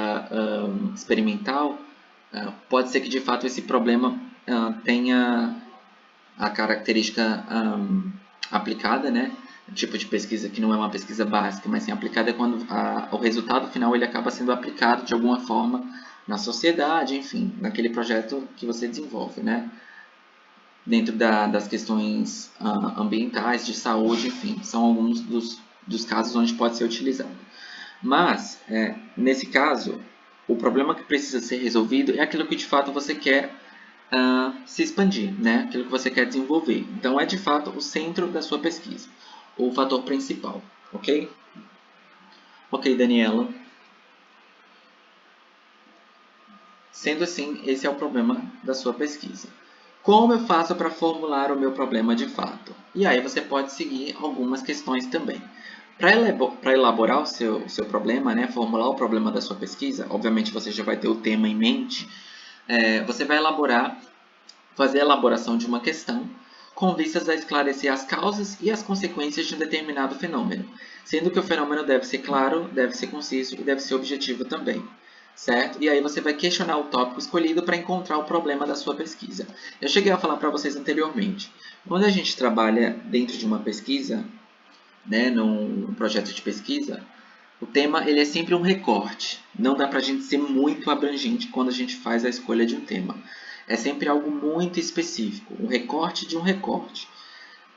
experimental, pode ser que de fato esse problema tenha a característica aplicada, né? O tipo de pesquisa que não é uma pesquisa básica, mas sim aplicada é quando o resultado final ele acaba sendo aplicado de alguma forma na sociedade, enfim, naquele projeto que você desenvolve, né? Dentro das questões ambientais, de saúde, enfim, são alguns dos casos onde pode ser utilizado. Mas, nesse caso, o problema que precisa ser resolvido é aquilo que de fato você quer se expandir, né? Aquilo que você quer desenvolver. Então, é de fato o centro da sua pesquisa, o fator principal, ok? Ok, Daniela. Sendo assim, esse é o problema da sua pesquisa. Como eu faço para formular o meu problema de fato? E aí você pode seguir algumas questões também. Para elaborar o seu problema, né, formular o problema da sua pesquisa, obviamente você já vai ter o tema em mente, você vai fazer a elaboração de uma questão com vistas a esclarecer as causas e as consequências de um determinado fenômeno, sendo que o fenômeno deve ser claro, deve ser conciso e deve ser objetivo também. certo? E aí você vai questionar o tópico escolhido para encontrar o problema da sua pesquisa. Eu cheguei a falar para vocês anteriormente. Quando a gente trabalha dentro de uma pesquisa, né, num projeto de pesquisa, o tema ele é sempre um recorte. Não dá para a gente ser muito abrangente quando a gente faz a escolha de um tema. É sempre algo muito específico, um recorte de um recorte.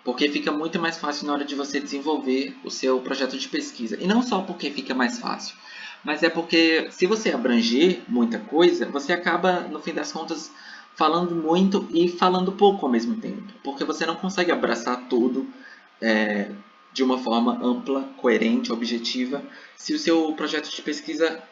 Porque fica muito mais fácil na hora de você desenvolver o seu projeto de pesquisa. E não só porque fica mais fácil, mas é porque se você abranger muita coisa, você acaba, no fim das contas, falando muito e falando pouco ao mesmo tempo. Porque você não consegue abraçar tudo de uma forma ampla, coerente, objetiva, se o seu projeto de pesquisa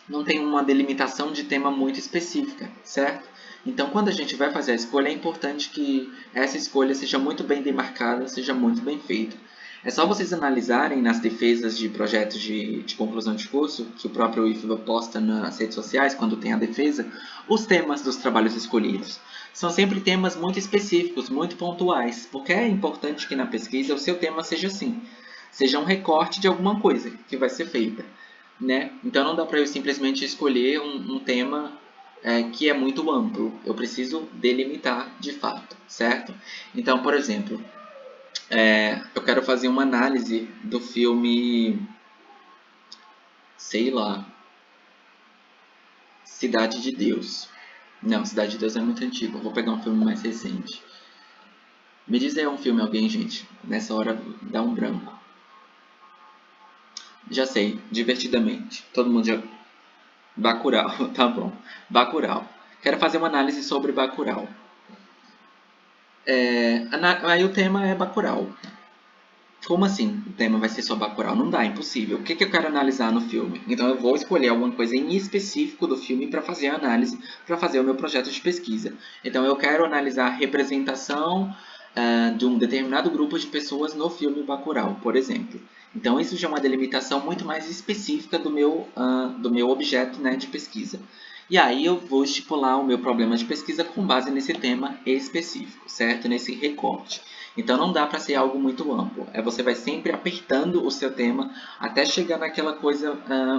não tem uma delimitação de tema muito específica, certo? Então, quando a gente vai fazer a escolha, é importante que essa escolha seja muito bem demarcada, seja muito bem feita. É só vocês analisarem nas defesas de projetos de conclusão de curso, que o próprio IFBA posta nas redes sociais, quando tem a defesa, os temas dos trabalhos escolhidos. São sempre temas muito específicos, muito pontuais, porque é importante que na pesquisa o seu tema seja assim, seja um recorte de alguma coisa que vai ser feita. Né? Então não dá para eu simplesmente escolher um tema que é muito amplo. Eu preciso delimitar de fato, certo? Então, por exemplo, eu quero fazer uma análise do filme, sei lá, Cidade de Deus. Não, Cidade de Deus é muito antigo. Eu vou pegar um filme mais recente. Me diz aí um filme, alguém, gente. Nessa hora dá um branco. Já sei, Divertidamente. Todo mundo já... Bacurau, tá bom. Bacurau. Quero fazer uma análise sobre Bacurau. Aí o tema é Bacurau. Como assim o tema vai ser só Bacurau? Não dá, é impossível. O que eu quero analisar no filme? Então eu vou escolher alguma coisa em específico do filme para fazer a análise, para fazer o meu projeto de pesquisa. Então eu quero analisar a representação de um determinado grupo de pessoas no filme Bacurau, por exemplo. Então isso já é uma delimitação muito mais específica do meu objeto, né, de pesquisa. E aí eu vou estipular o meu problema de pesquisa com base nesse tema específico, certo? Nesse recorte. Então não dá para ser algo muito amplo. Você vai sempre apertando o seu tema até chegar naquela coisa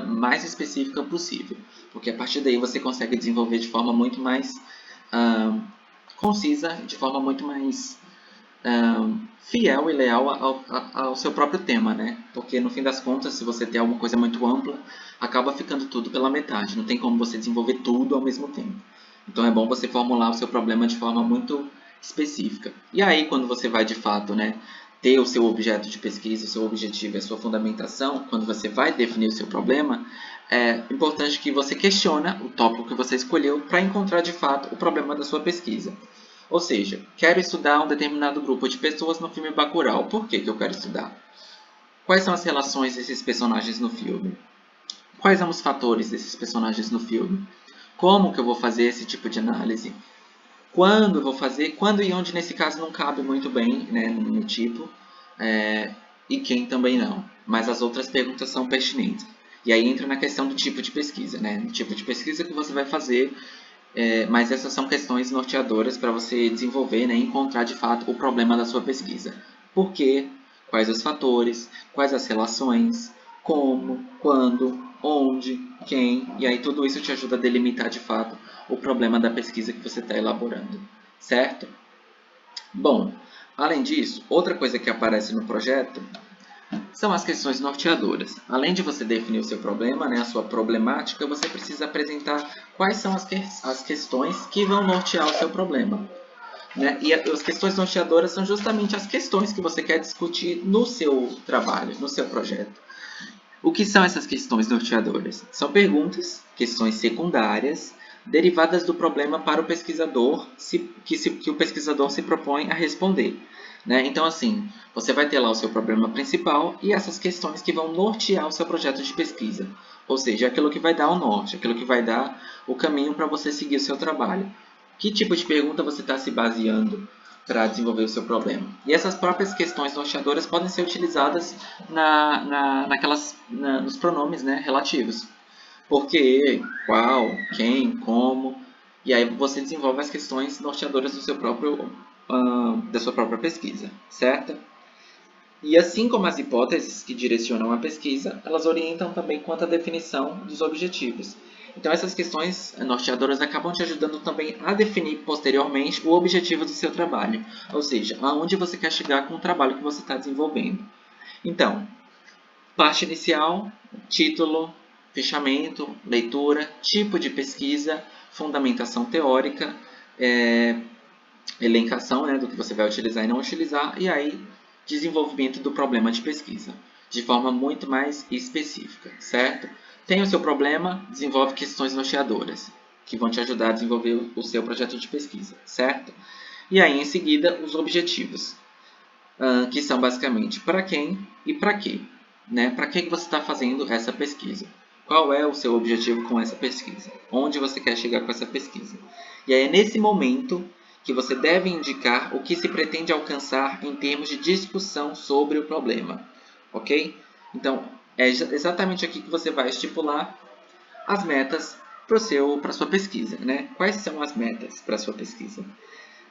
mais específica possível. Porque a partir daí você consegue desenvolver de forma muito mais concisa, de forma muito mais fiel e leal ao seu próprio tema, né? Porque no fim das contas, se você tem alguma coisa muito ampla, acaba ficando tudo pela metade. Não tem como você desenvolver tudo ao mesmo tempo. Então é bom você formular o seu problema de forma muito específica. E aí, quando você vai de fato, né, ter o seu objeto de pesquisa, o seu objetivo e a sua fundamentação, quando você vai definir o seu problema, é importante que você questione o tópico que você escolheu para encontrar de fato o problema da sua pesquisa. Ou seja, quero estudar um determinado grupo de pessoas no filme Bacurau. Por que eu quero estudar? Quais são as relações desses personagens no filme? Quais são os fatores desses personagens no filme? Como que eu vou fazer esse tipo de análise? Quando eu vou fazer? Quando e onde, nesse caso, não cabe muito bem, né, no tipo. E quem também não. Mas as outras perguntas são pertinentes. E aí entra na questão do tipo de pesquisa, né? O tipo de pesquisa que você vai fazer, mas essas são questões norteadoras para você desenvolver, né, e encontrar de fato o problema da sua pesquisa. Por quê? Quais os fatores? Quais as relações? Como? Quando? Onde? Quem? E aí tudo isso te ajuda a delimitar de fato o problema da pesquisa que você está elaborando, certo? Bom, além disso, outra coisa que aparece no projeto são as questões norteadoras. Além de você definir o seu problema, né, a sua problemática, você precisa apresentar quais são as questões que vão nortear o seu problema. Né? E as questões norteadoras são justamente as questões que você quer discutir no seu trabalho, no seu projeto. O que são essas questões norteadoras? São perguntas, questões secundárias, derivadas do problema para o pesquisador, que o pesquisador se propõe a responder. Né? Então, assim, você vai ter lá o seu problema principal e essas questões que vão nortear o seu projeto de pesquisa. Ou seja, aquilo que vai dar o norte, aquilo que vai dar o caminho para você seguir o seu trabalho. Que tipo de pergunta você está se baseando para desenvolver o seu problema? E essas próprias questões norteadoras podem ser utilizadas nos pronomes, né, relativos. Por quê, qual, quem, como. E aí você desenvolve as questões norteadoras da sua própria pesquisa, certo? E assim como as hipóteses que direcionam a pesquisa, elas orientam também quanto à definição dos objetivos. Então, essas questões norteadoras acabam te ajudando também a definir posteriormente o objetivo do seu trabalho, ou seja, aonde você quer chegar com o trabalho que você está desenvolvendo. Então, parte inicial, título, fichamento, leitura, tipo de pesquisa, fundamentação teórica, elencação, né, do que você vai utilizar e não utilizar, e aí desenvolvimento do problema de pesquisa, de forma muito mais específica, certo? Tem o seu problema, desenvolve questões norteadoras, que vão te ajudar a desenvolver o seu projeto de pesquisa, certo? E aí, em seguida, os objetivos, que são basicamente para quem e para quê, né? Para que você está fazendo essa pesquisa? Qual é o seu objetivo com essa pesquisa? Onde você quer chegar com essa pesquisa? E aí é nesse momento que você deve indicar o que se pretende alcançar em termos de discussão sobre o problema, ok? Então, é exatamente aqui que você vai estipular as metas para a sua pesquisa, né? Quais são as metas para a sua pesquisa?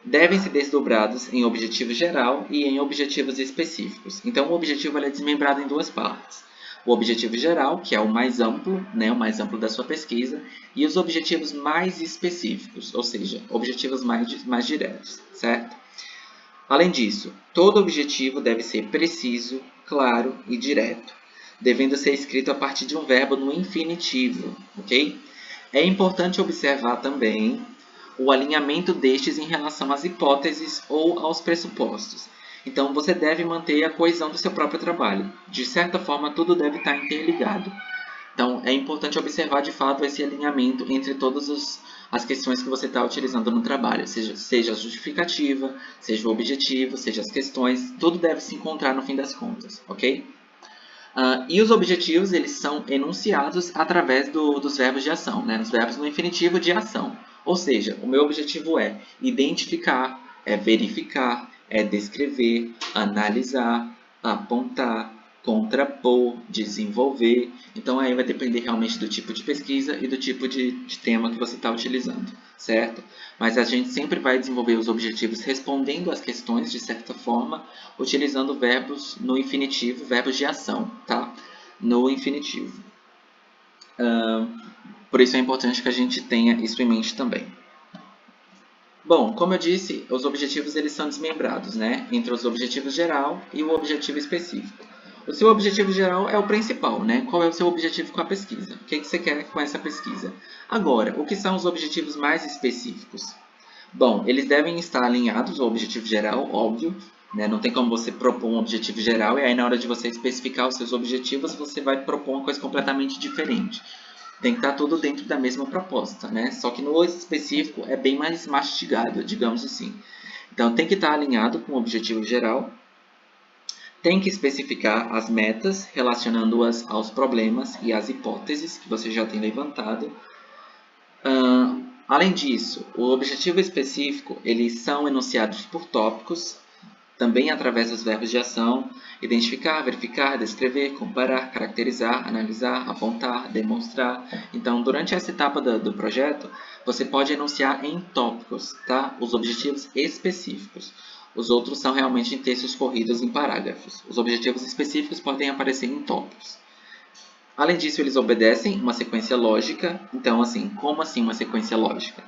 Devem ser desdobrados em objetivo geral e em objetivos específicos. Então, o objetivo é desmembrado em duas partes. O objetivo geral, que é o mais amplo, né, o mais amplo da sua pesquisa, e os objetivos mais específicos, ou seja, objetivos mais diretos, certo? Além disso, todo objetivo deve ser preciso, claro e direto, devendo ser escrito a partir de um verbo no infinitivo, ok? É importante observar também o alinhamento destes em relação às hipóteses ou aos pressupostos. Então, você deve manter a coesão do seu próprio trabalho. De certa forma, tudo deve estar interligado. Então, é importante observar de fato esse alinhamento entre todas as questões que você está utilizando no trabalho, seja a justificativa, seja o objetivo, seja as questões, tudo deve se encontrar no fim das contas, ok? E os objetivos, eles são enunciados através dos verbos de ação, né? Os verbos no infinitivo de ação. Ou seja, o meu objetivo é identificar, é verificar, é descrever, analisar, apontar, contrapor, desenvolver. Então, aí vai depender realmente do tipo de pesquisa e do tipo de tema que você está utilizando, certo? Mas a gente sempre vai desenvolver os objetivos respondendo às questões, de certa forma, utilizando verbos no infinitivo, verbos de ação, tá? No infinitivo. Por isso é importante que a gente tenha isso em mente também. Bom, como eu disse, os objetivos eles são desmembrados, né? Entre os objetivos geral e o objetivo específico. O seu objetivo geral é o principal, né? Qual é o seu objetivo com a pesquisa? O que você quer com essa pesquisa? Agora, o que são os objetivos mais específicos? Bom, eles devem estar alinhados ao objetivo geral, óbvio, né? Não tem como você propor um objetivo geral e aí na hora de você especificar os seus objetivos, você vai propor uma coisa completamente diferente. Tem que estar tudo dentro da mesma proposta, né? Só que no específico é bem mais mastigado, digamos assim. Então tem que estar alinhado com o objetivo geral, tem que especificar as metas, relacionando-as aos problemas e às hipóteses que você já tem levantado. Além disso, o objetivo específico, eles são enunciados por tópicos, também através dos verbos de ação, identificar, verificar, descrever, comparar, caracterizar, analisar, apontar, demonstrar. Então, durante essa etapa do projeto, você pode enunciar em tópicos, tá? Os objetivos específicos. Os outros são realmente em textos corridos em parágrafos. Os objetivos específicos podem aparecer em tópicos. Além disso, eles obedecem uma sequência lógica. Então, assim, como assim uma sequência lógica?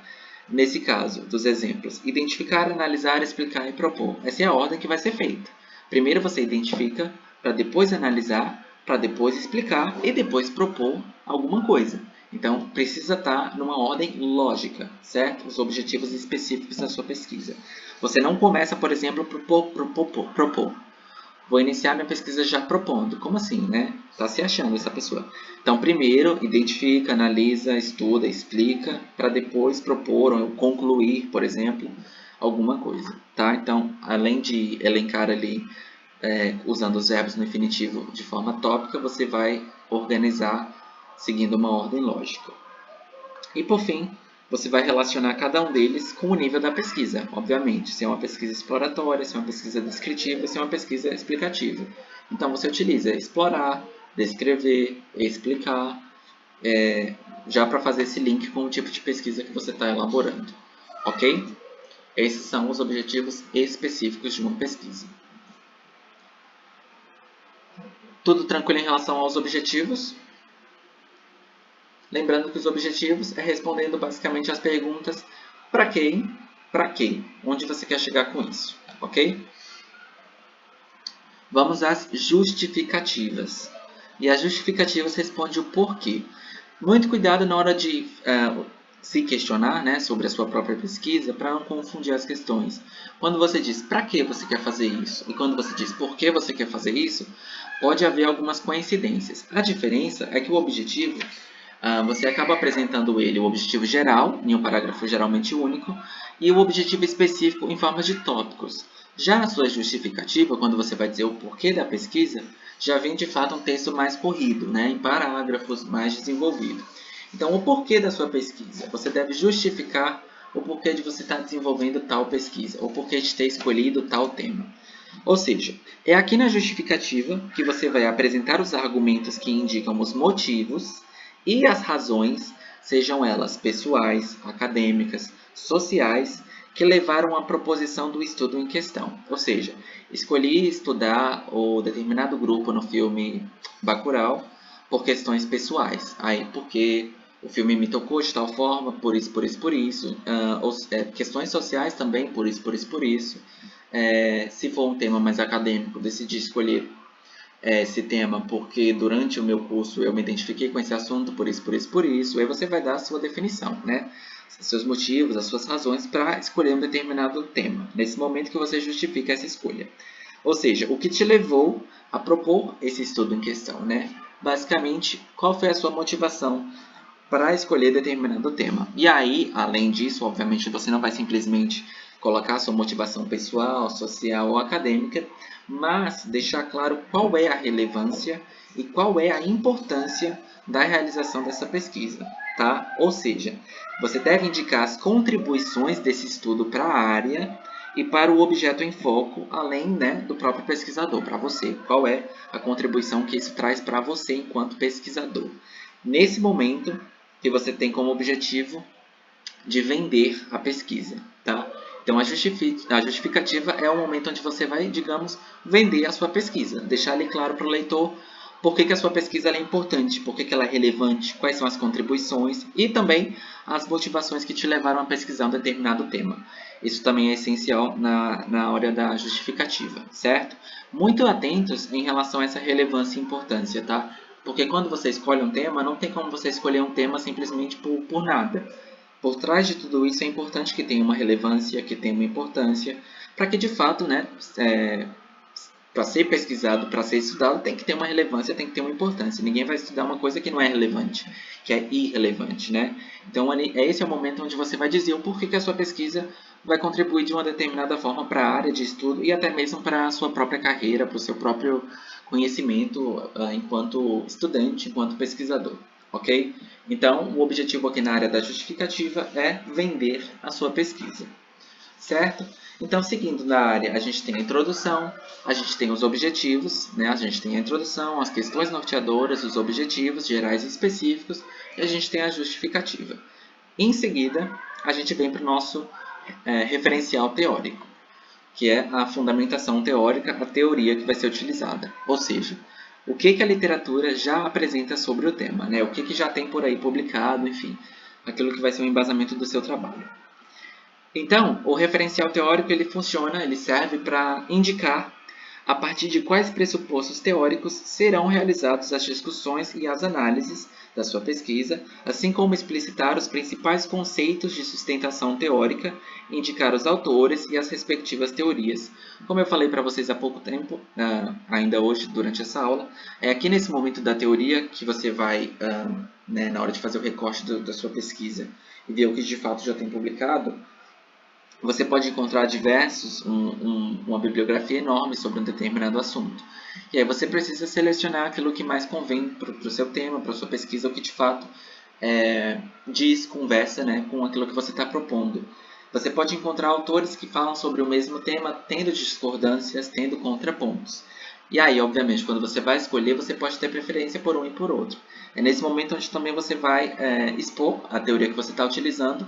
Nesse caso, dos exemplos, identificar, analisar, explicar e propor. Essa é a ordem que vai ser feita. Primeiro você identifica, para depois analisar, para depois explicar e depois propor alguma coisa. Então, precisa estar numa ordem lógica, certo? Os objetivos específicos da sua pesquisa. Você não começa, por exemplo, propor. Vou iniciar minha pesquisa já propondo. Como assim, né? Está se achando essa pessoa. Então, primeiro, identifica, analisa, estuda, explica, para depois propor ou concluir, por exemplo, alguma coisa. Tá? Então, além de elencar ali, usando os verbos no infinitivo de forma tópica, você vai organizar seguindo uma ordem lógica. E, por fim, você vai relacionar cada um deles com o nível da pesquisa, obviamente. Se é uma pesquisa exploratória, se é uma pesquisa descritiva, se é uma pesquisa explicativa. Então, você utiliza explorar, descrever, explicar, já para fazer esse link com o tipo de pesquisa que você está elaborando. Ok? Esses são os objetivos específicos de uma pesquisa. Tudo tranquilo em relação aos objetivos? Lembrando que os objetivos é respondendo basicamente as perguntas para quem, para quê, onde você quer chegar com isso, ok? Vamos às justificativas. E as justificativas respondem o porquê. Muito cuidado na hora de se questionar, né, sobre a sua própria pesquisa para não confundir as questões. Quando você diz para que você quer fazer isso e quando você diz por que você quer fazer isso, pode haver algumas coincidências. A diferença é que o objetivo, você acaba apresentando ele, o objetivo geral, em um parágrafo geralmente único, e o objetivo específico em forma de tópicos. Já a sua justificativa, quando você vai dizer o porquê da pesquisa, já vem de fato um texto mais corrido, né, em parágrafos, mais desenvolvido. Então, o porquê da sua pesquisa. Você deve justificar o porquê de você estar desenvolvendo tal pesquisa, ou porquê de ter escolhido tal tema. Ou seja, é aqui na justificativa que você vai apresentar os argumentos que indicam os motivos e as razões, sejam elas pessoais, acadêmicas, sociais, que levaram à proposição do estudo em questão. Ou seja, escolhi estudar o determinado grupo no filme Bacurau por questões pessoais. Aí, porque o filme me tocou de tal forma, por isso, por isso, por isso. Questões sociais também, por isso, por isso, por isso. Se for um tema mais acadêmico, decidi escolher esse tema porque durante o meu curso eu me identifiquei com esse assunto, por isso, por isso, por isso. Aí você vai dar a sua definição, né? Seus motivos, as suas razões para escolher um determinado tema. Nesse momento que você justifica essa escolha. Ou seja, o que te levou a propor esse estudo em questão, né? Basicamente, qual foi a sua motivação para escolher determinado tema. E aí, além disso, obviamente, você não vai simplesmente colocar sua motivação pessoal, social ou acadêmica, mas deixar claro qual é a relevância e qual é a importância da realização dessa pesquisa, tá? Ou seja, você deve indicar as contribuições desse estudo para a área e para o objeto em foco, além, né, do próprio pesquisador, para você. Qual é a contribuição que isso traz para você enquanto pesquisador? Nesse momento, que você tem como objetivo de vender a pesquisa, tá? Então, a justificativa é o momento onde você vai, digamos, vender a sua pesquisa, deixar ali claro para o leitor por que a sua pesquisa é importante, por que ela é relevante, quais são as contribuições e também as motivações que te levaram a pesquisar um determinado tema. Isso também é essencial na hora da justificativa, certo? Muito atentos em relação a essa relevância e importância, tá? Porque quando você escolhe um tema, não tem como você escolher um tema simplesmente por nada. Por trás de tudo isso é importante que tenha uma relevância, que tenha uma importância, para que de fato, né, para ser pesquisado, para ser estudado, tem que ter uma relevância, tem que ter uma importância. Ninguém vai estudar uma coisa que não é relevante, que é irrelevante, né? Então, esse é o momento onde você vai dizer o porquê que a sua pesquisa vai contribuir de uma determinada forma para a área de estudo e até mesmo para a sua própria carreira, para o seu próprio conhecimento enquanto estudante, enquanto pesquisador, ok? Então, o objetivo aqui na área da justificativa é vender a sua pesquisa, certo? Então, seguindo na área, a gente tem a introdução, a gente tem os objetivos, né? A gente tem a introdução, as questões norteadoras, os objetivos gerais e específicos, e a gente tem a justificativa. Em seguida, a gente vem para o nosso referencial teórico, que é a fundamentação teórica, a teoria que vai ser utilizada. Ou seja, o que a literatura já apresenta sobre o tema, né? O que já tem por aí publicado, enfim, aquilo que vai ser o embasamento do seu trabalho. Então, o referencial teórico ele funciona, ele serve para indicar a partir de quais pressupostos teóricos serão realizadas as discussões e as análises da sua pesquisa, assim como explicitar os principais conceitos de sustentação teórica, indicar os autores e as respectivas teorias. Como eu falei para vocês há pouco tempo, ainda hoje, durante essa aula, é aqui nesse momento da teoria que você vai, na hora de fazer o recorte da sua pesquisa e ver o que de fato já tem publicado, você pode encontrar uma bibliografia enorme sobre um determinado assunto. E aí você precisa selecionar aquilo que mais convém para o seu tema, para a sua pesquisa, o que de fato conversa, né, com aquilo que você está propondo. Você pode encontrar autores que falam sobre o mesmo tema, tendo discordâncias, tendo contrapontos. E aí, obviamente, quando você vai escolher, você pode ter preferência por um e por outro. É nesse momento onde também você vai expor a teoria que você está utilizando,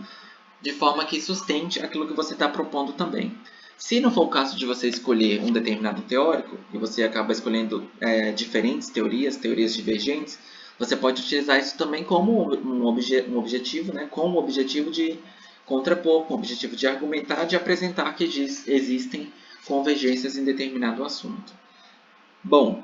de forma que sustente aquilo que você está propondo também. Se não for o caso de você escolher um determinado teórico, e você acaba escolhendo diferentes teorias divergentes, Você pode utilizar isso também como um objetivo, né? Com o objetivo de contrapor, com o objetivo de argumentar, de apresentar que existem convergências em determinado assunto. Bom,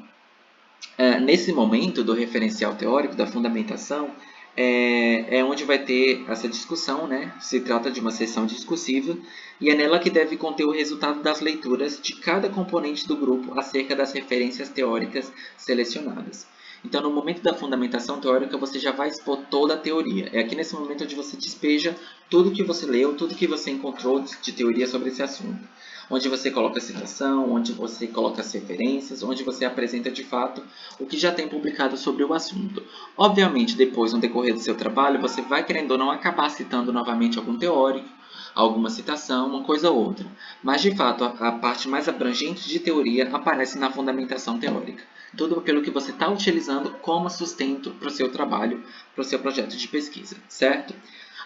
nesse momento do referencial teórico, da fundamentação, é onde vai ter essa discussão, né? Se trata de uma sessão discursiva e é nela que deve conter o resultado das leituras de cada componente do grupo acerca das referências teóricas selecionadas. Então, no momento da fundamentação teórica, você já vai expor toda a teoria. É aqui nesse momento onde você despeja tudo que você leu, tudo que você encontrou de teoria sobre esse assunto. Onde você coloca a citação, onde você coloca as referências, onde você apresenta de fato o que já tem publicado sobre o assunto. Obviamente, depois, no decorrer do seu trabalho, você vai querendo ou não acabar citando novamente algum teórico, alguma citação, uma coisa ou outra. Mas, de fato, a parte mais abrangente de teoria aparece na fundamentação teórica. Tudo aquilo que você está utilizando como sustento para o seu trabalho, para o seu projeto de pesquisa, certo?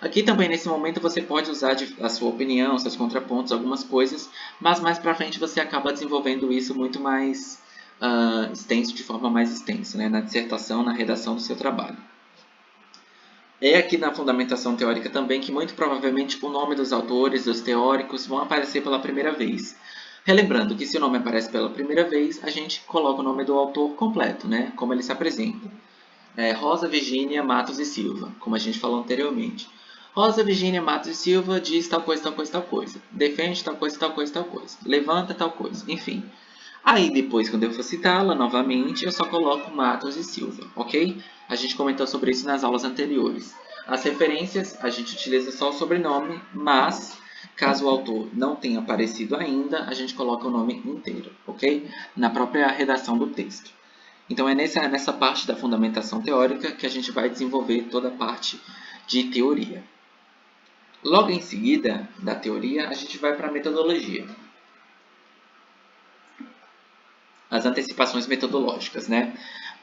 Aqui também, nesse momento, você pode usar a sua opinião, seus contrapontos, algumas coisas, mas mais para frente você acaba desenvolvendo isso muito mais extenso, de forma mais extensa, né? Na dissertação, na redação do seu trabalho. É aqui na fundamentação teórica também que muito provavelmente o nome dos autores, dos teóricos, vão aparecer pela primeira vez. Relembrando que se o nome aparece pela primeira vez, a gente coloca o nome do autor completo, né? Como ele se apresenta. Rosa Virginia Matos e Silva, como a gente falou anteriormente. Rosa Virginia Matos e Silva diz tal coisa, tal coisa, tal coisa. Defende tal coisa, tal coisa, tal coisa. Levanta tal coisa. Enfim. Aí depois, quando eu for citá-la novamente, eu só coloco Matos e Silva, ok? A gente comentou sobre isso nas aulas anteriores. As referências, a gente utiliza só o sobrenome, mas caso o autor não tenha aparecido ainda, a gente coloca o nome inteiro, ok? Na própria redação do texto. Então é nessa parte da fundamentação teórica que a gente vai desenvolver toda a parte de teoria. Logo em seguida da teoria, a gente vai para a metodologia. As antecipações metodológicas, né?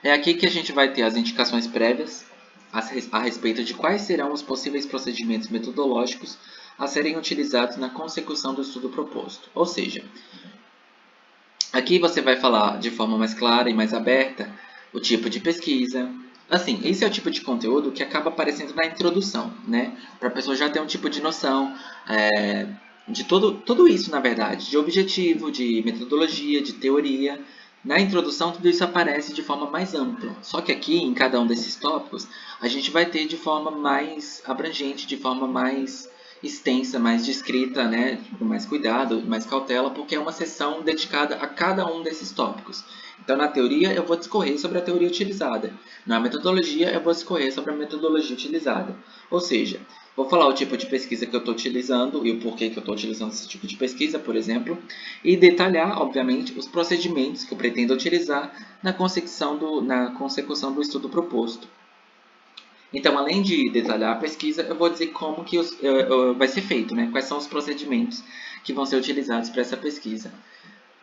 É aqui que a gente vai ter as indicações prévias a respeito de quais serão os possíveis procedimentos metodológicos a serem utilizados na consecução do estudo proposto. Ou seja, aqui você vai falar de forma mais clara e mais aberta o tipo de pesquisa. Assim, esse é o tipo de conteúdo que acaba aparecendo na introdução, né? Para a pessoa já ter um tipo de noção de tudo isso, na verdade, de objetivo, de metodologia, de teoria. Na introdução, tudo isso aparece de forma mais ampla. Só que aqui, em cada um desses tópicos, a gente vai ter de forma mais abrangente, de forma mais extensa, mais descrita, né, com mais cuidado, mais cautela, porque é uma sessão dedicada a cada um desses tópicos. Então, na teoria, eu vou discorrer sobre a teoria utilizada. Na metodologia, eu vou discorrer sobre a metodologia utilizada. Ou seja, vou falar o tipo de pesquisa que eu estou utilizando e o porquê que eu estou utilizando esse tipo de pesquisa, por exemplo, e detalhar, obviamente, os procedimentos que eu pretendo utilizar na consecução do estudo proposto. Então, além de detalhar a pesquisa, eu vou dizer como que vai ser feito, né? Quais são os procedimentos que vão ser utilizados para essa pesquisa.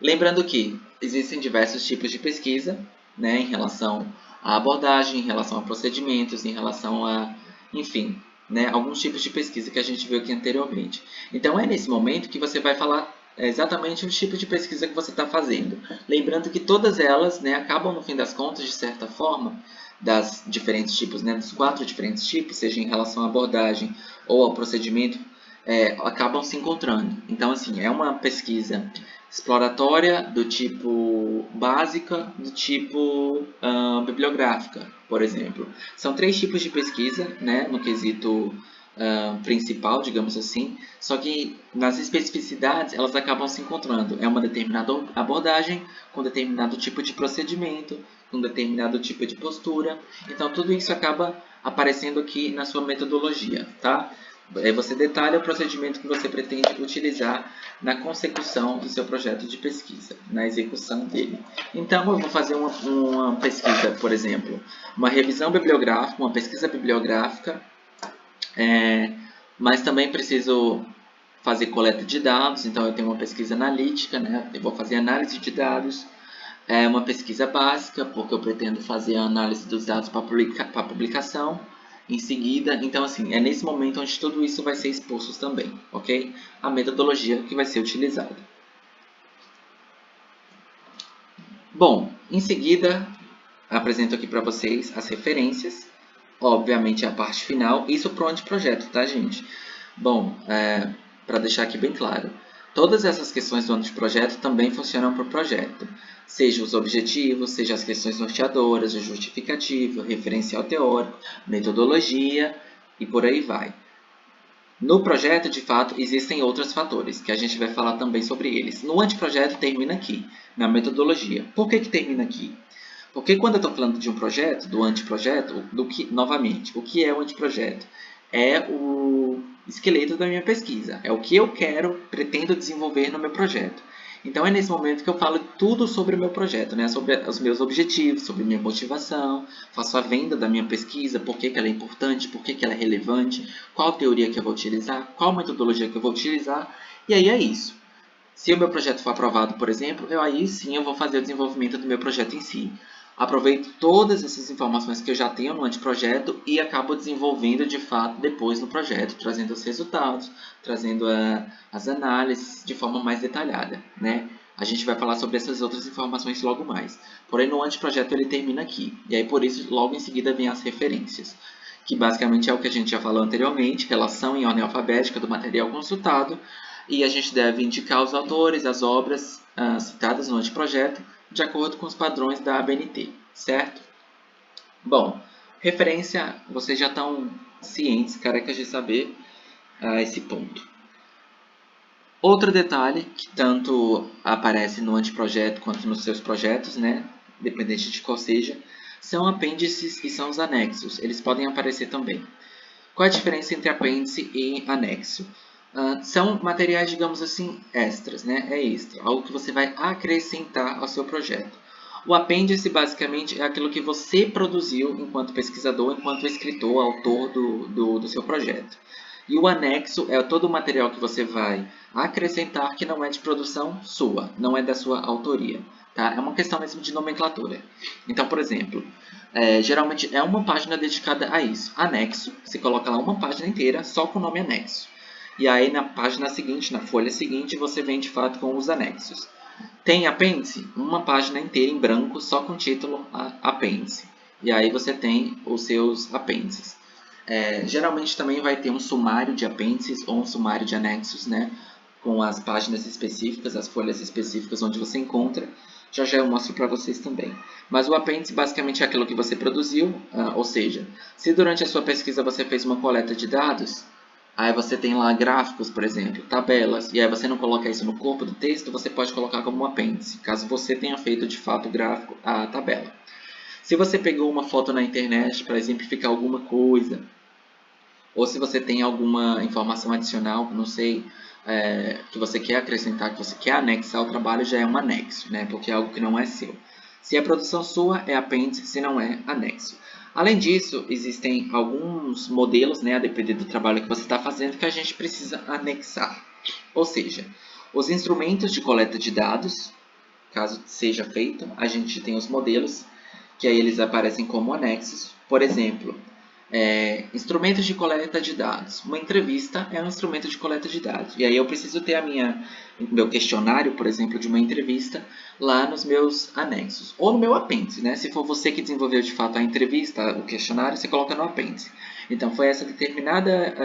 Lembrando que existem diversos tipos de pesquisa, né, em relação à abordagem, em relação a procedimentos, em relação a, enfim, né, alguns tipos de pesquisa que a gente viu aqui anteriormente. Então, é nesse momento que você vai falar exatamente o tipo de pesquisa que você está fazendo. Lembrando que todas elas, né, acabam, no fim das contas, de certa forma, das diferentes tipos, né, dos 4 diferentes tipos, seja em relação à abordagem ou ao procedimento, acabam se encontrando. Então, assim, é uma pesquisa exploratória do tipo básica, do tipo bibliográfica, por exemplo. São 3 tipos de pesquisa, né, no quesito principal, digamos assim, só que nas especificidades elas acabam se encontrando. É uma determinada abordagem com determinado tipo de procedimento, com determinado tipo de postura. Então, tudo isso acaba aparecendo aqui na sua metodologia, tá? Você detalha o procedimento que você pretende utilizar na consecução do seu projeto de pesquisa, na execução dele. Então, eu vou fazer uma pesquisa, por exemplo, uma revisão bibliográfica, uma pesquisa bibliográfica, mas também preciso fazer coleta de dados, então eu tenho uma pesquisa analítica, né? Eu vou fazer análise de dados, uma pesquisa básica, porque eu pretendo fazer a análise dos dados para publicação em seguida. Então, assim, é nesse momento onde tudo isso vai ser exposto também, ok? A metodologia que vai ser utilizada. Bom, em seguida, apresento aqui para vocês as referências, obviamente a parte final, isso para o anteprojeto, tá, gente? Bom, para deixar aqui bem claro, todas essas questões do anteprojeto também funcionam para o projeto, seja os objetivos, seja as questões norteadoras, o justificativo, referencial teórico, metodologia e por aí vai. No projeto, de fato, existem outros fatores, que a gente vai falar também sobre eles. No anteprojeto termina aqui, na metodologia. Por que termina aqui? Porque quando eu estou falando de um projeto, do anteprojeto, novamente, o que é o anteprojeto? É o esqueleto da minha pesquisa, é o que eu pretendo desenvolver no meu projeto. Então é nesse momento que eu falo tudo sobre o meu projeto, né? Sobre os meus objetivos, sobre minha motivação, faço a venda da minha pesquisa, por que ela é importante, por que ela é relevante, qual teoria que eu vou utilizar, qual metodologia que eu vou utilizar, e aí é isso. Se o meu projeto for aprovado, por exemplo, aí sim eu vou fazer o desenvolvimento do meu projeto em si. Aproveito todas essas informações que eu já tenho no anteprojeto e acabo desenvolvendo de fato depois no projeto, trazendo os resultados, trazendo as análises de forma mais detalhada, né? A gente vai falar sobre essas outras informações logo mais. Porém, no anteprojeto ele termina aqui. E aí, por isso, logo em seguida vem as referências, que basicamente é o que a gente já falou anteriormente, relação em ordem alfabética do material consultado, e a gente deve indicar os autores, as obras citadas no anteprojeto, de acordo com os padrões da ABNT, certo? Bom, referência, vocês já estão cientes, carecas de saber esse ponto. Outro detalhe que tanto aparece no anteprojeto quanto nos seus projetos, né, dependente de qual seja, são apêndices e são os anexos. Eles podem aparecer também. Qual a diferença entre apêndice e anexo? São materiais, digamos assim, extras, né? É extra, algo que você vai acrescentar ao seu projeto. O apêndice, basicamente, é aquilo que você produziu enquanto pesquisador, enquanto escritor, autor do seu projeto. E o anexo é todo o material que você vai acrescentar que não é de produção sua, não é da sua autoria. Tá? É uma questão mesmo de nomenclatura. Então, por exemplo, geralmente é uma página dedicada a isso. Anexo, você coloca lá uma página inteira só com o nome anexo. E aí na página seguinte, na folha seguinte, você vem de fato com os anexos. Tem apêndice? Uma página inteira em branco só com o título apêndice. E aí você tem os seus apêndices. Geralmente também vai ter um sumário de apêndices ou um sumário de anexos, né? Com as páginas específicas, as folhas específicas onde você encontra. Já eu mostro para vocês também. Mas o apêndice basicamente é aquilo que você produziu, ou seja, se durante a sua pesquisa você fez uma coleta de dados, aí você tem lá gráficos, por exemplo, tabelas, e aí você não coloca isso no corpo do texto, você pode colocar como um apêndice, caso você tenha feito de fato o gráfico, a tabela. Se você pegou uma foto na internet para exemplificar alguma coisa, ou se você tem alguma informação adicional, não sei, que você quer acrescentar, que você quer anexar ao trabalho, já é um anexo, né? Porque é algo que não é seu. Se é produção sua, é apêndice, se não é, anexo. Além disso, existem alguns modelos, né, a depender do trabalho que você está fazendo, que a gente precisa anexar. Ou seja, os instrumentos de coleta de dados, caso seja feito, a gente tem os modelos, que aí eles aparecem como anexos. Por exemplo, instrumentos de coleta de dados. Uma entrevista é um instrumento de coleta de dados. E aí eu preciso ter meu questionário, por exemplo, de uma entrevista lá nos meus anexos. Ou no meu apêndice, né? Se for você que desenvolveu de fato a entrevista, o questionário, você coloca no apêndice. Então foi essa determinada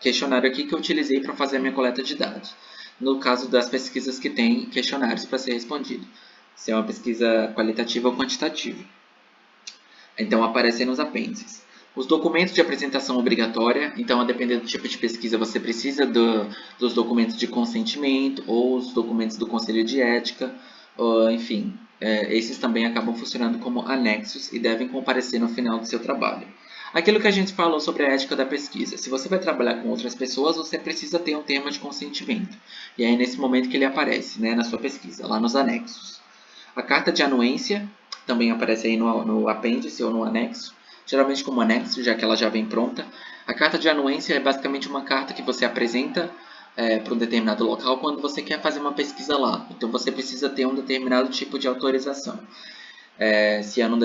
questionário aqui que eu utilizei para fazer a minha coleta de dados. No caso das pesquisas que têm questionários para ser respondido. Se é uma pesquisa qualitativa ou quantitativa. Então aparecem nos apêndices. Os documentos de apresentação obrigatória, então a depender do tipo de pesquisa você precisa dos documentos de consentimento ou os documentos do conselho de ética, enfim, esses também acabam funcionando como anexos e devem comparecer no final do seu trabalho. Aquilo que a gente falou sobre a ética da pesquisa, se você vai trabalhar com outras pessoas, você precisa ter um termo de consentimento. E é nesse momento que ele aparece, né, na sua pesquisa, lá nos anexos. A carta de anuência também aparece aí no apêndice ou no anexo, geralmente como anexo, já que ela já vem pronta. A carta de anuência é basicamente uma carta que você apresenta para um determinado local quando você quer fazer uma pesquisa lá. Então você precisa ter um determinado tipo de autorização. Se é numa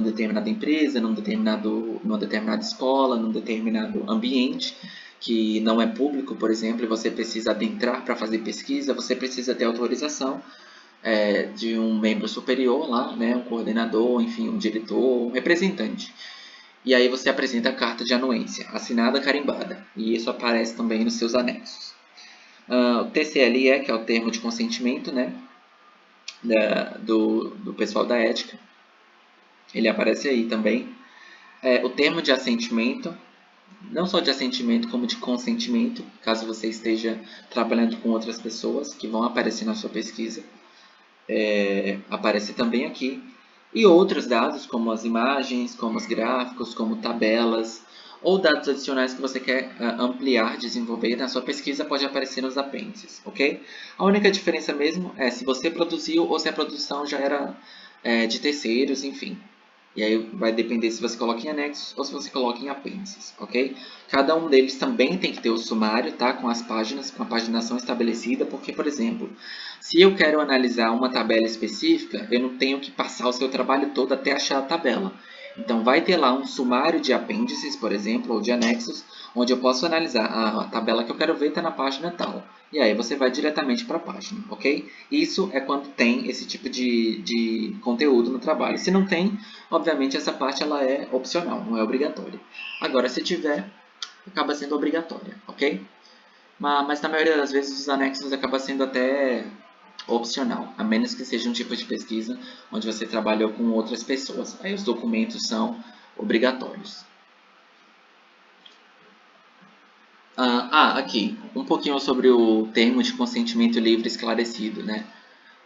determinada empresa, numa determinada escola, num determinado ambiente que não é público, por exemplo, e você precisa adentrar para fazer pesquisa, você precisa ter autorização. de um membro superior lá, né, um coordenador, enfim, um diretor, um representante. E aí você apresenta a carta de anuência, assinada, carimbada, e isso aparece também nos seus anexos. O TCLE, que é o termo de consentimento, né, do pessoal da ética, ele aparece aí também. O termo de assentimento, não só de assentimento como de consentimento, caso você esteja trabalhando com outras pessoas que vão aparecer na sua pesquisa, aparece também aqui. E outros dados, como as imagens, como os gráficos, como tabelas, ou dados adicionais que você quer ampliar, desenvolver na sua pesquisa, pode aparecer nos apêndices, ok? A única diferença mesmo é se você produziu ou se a produção já era de terceiros, enfim. E aí vai depender se você coloca em anexos ou se você coloca em apêndices, ok? Cada um deles também tem que ter o sumário, tá? Com as páginas, com a paginação estabelecida, porque, por exemplo, se eu quero analisar uma tabela específica, eu não tenho que passar o seu trabalho todo até achar a tabela. Então, vai ter lá um sumário de apêndices, por exemplo, ou de anexos, onde eu posso analisar a tabela que eu quero ver está na página tal. E aí você vai diretamente para a página, ok? Isso é quando tem esse tipo de conteúdo no trabalho. Se não tem, obviamente essa parte ela é opcional, não é obrigatória. Agora, se tiver, acaba sendo obrigatória, ok? Mas na maioria das vezes os anexos acabam sendo até opcional, a menos que seja um tipo de pesquisa onde você trabalhou com outras pessoas. Aí os documentos são obrigatórios. Aqui, um pouquinho sobre o termo de consentimento livre esclarecido, né?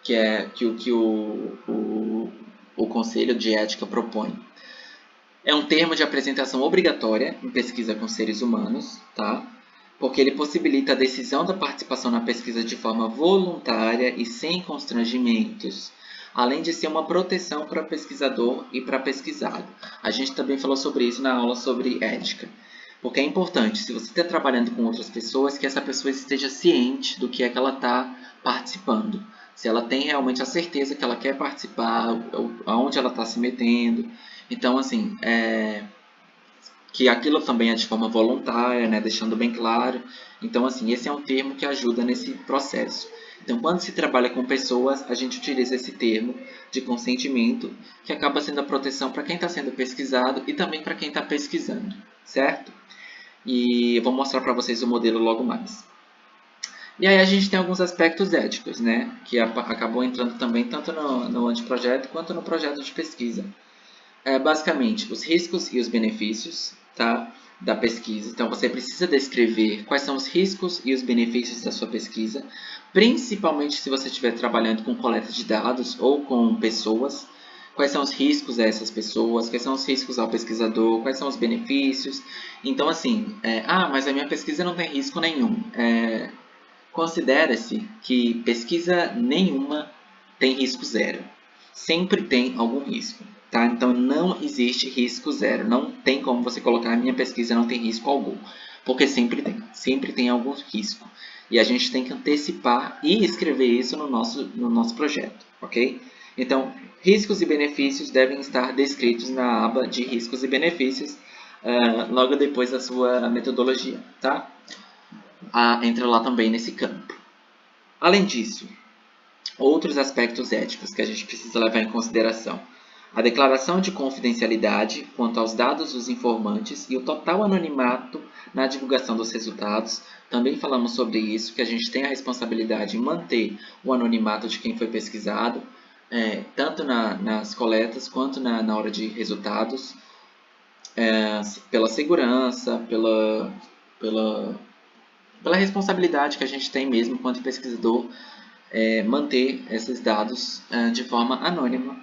Que é que o Conselho de Ética propõe. É um termo de apresentação obrigatória em pesquisa com seres humanos, tá? Porque ele possibilita a decisão da participação na pesquisa de forma voluntária e sem constrangimentos, além de ser uma proteção para pesquisador e para pesquisado. A gente também falou sobre isso na aula sobre ética. Porque é importante, se você está trabalhando com outras pessoas, que essa pessoa esteja ciente do que é que ela está participando. Se ela tem realmente a certeza que ela quer participar, aonde ela está se metendo. Então, assim, que aquilo também é de forma voluntária, né, deixando bem claro. Então, assim, esse é um termo que ajuda nesse processo. Então, quando se trabalha com pessoas, a gente utiliza esse termo de consentimento, que acaba sendo a proteção para quem está sendo pesquisado e também para quem está pesquisando, certo? E eu vou mostrar para vocês o modelo logo mais. E aí a gente tem alguns aspectos éticos, né, que acabou entrando também tanto no anteprojeto quanto no projeto de pesquisa. Basicamente, os riscos e os benefícios, tá, da pesquisa. Então, você precisa descrever quais são os riscos e os benefícios da sua pesquisa, principalmente se você estiver trabalhando com coleta de dados ou com pessoas. Quais são os riscos a essas pessoas, quais são os riscos ao pesquisador, quais são os benefícios. Então, assim, mas a minha pesquisa não tem risco nenhum. Considera-se que pesquisa nenhuma tem risco zero. Sempre tem algum risco, tá? Então não existe risco zero. Não tem como você colocar a minha pesquisa não tem risco algum, porque sempre tem algum risco. E a gente tem que antecipar e escrever isso no nosso projeto, ok? Então, riscos e benefícios devem estar descritos na aba de riscos e benefícios logo depois da sua metodologia, tá? Entra lá também nesse campo. Além disso, outros aspectos éticos que a gente precisa levar em consideração. A declaração de confidencialidade quanto aos dados dos informantes e o total anonimato na divulgação dos resultados. Também falamos sobre isso, que a gente tem a responsabilidade em manter o anonimato de quem foi pesquisado, tanto nas coletas quanto na hora de resultados, pela segurança, pela responsabilidade que a gente tem mesmo enquanto pesquisador, manter esses dados de forma anônima.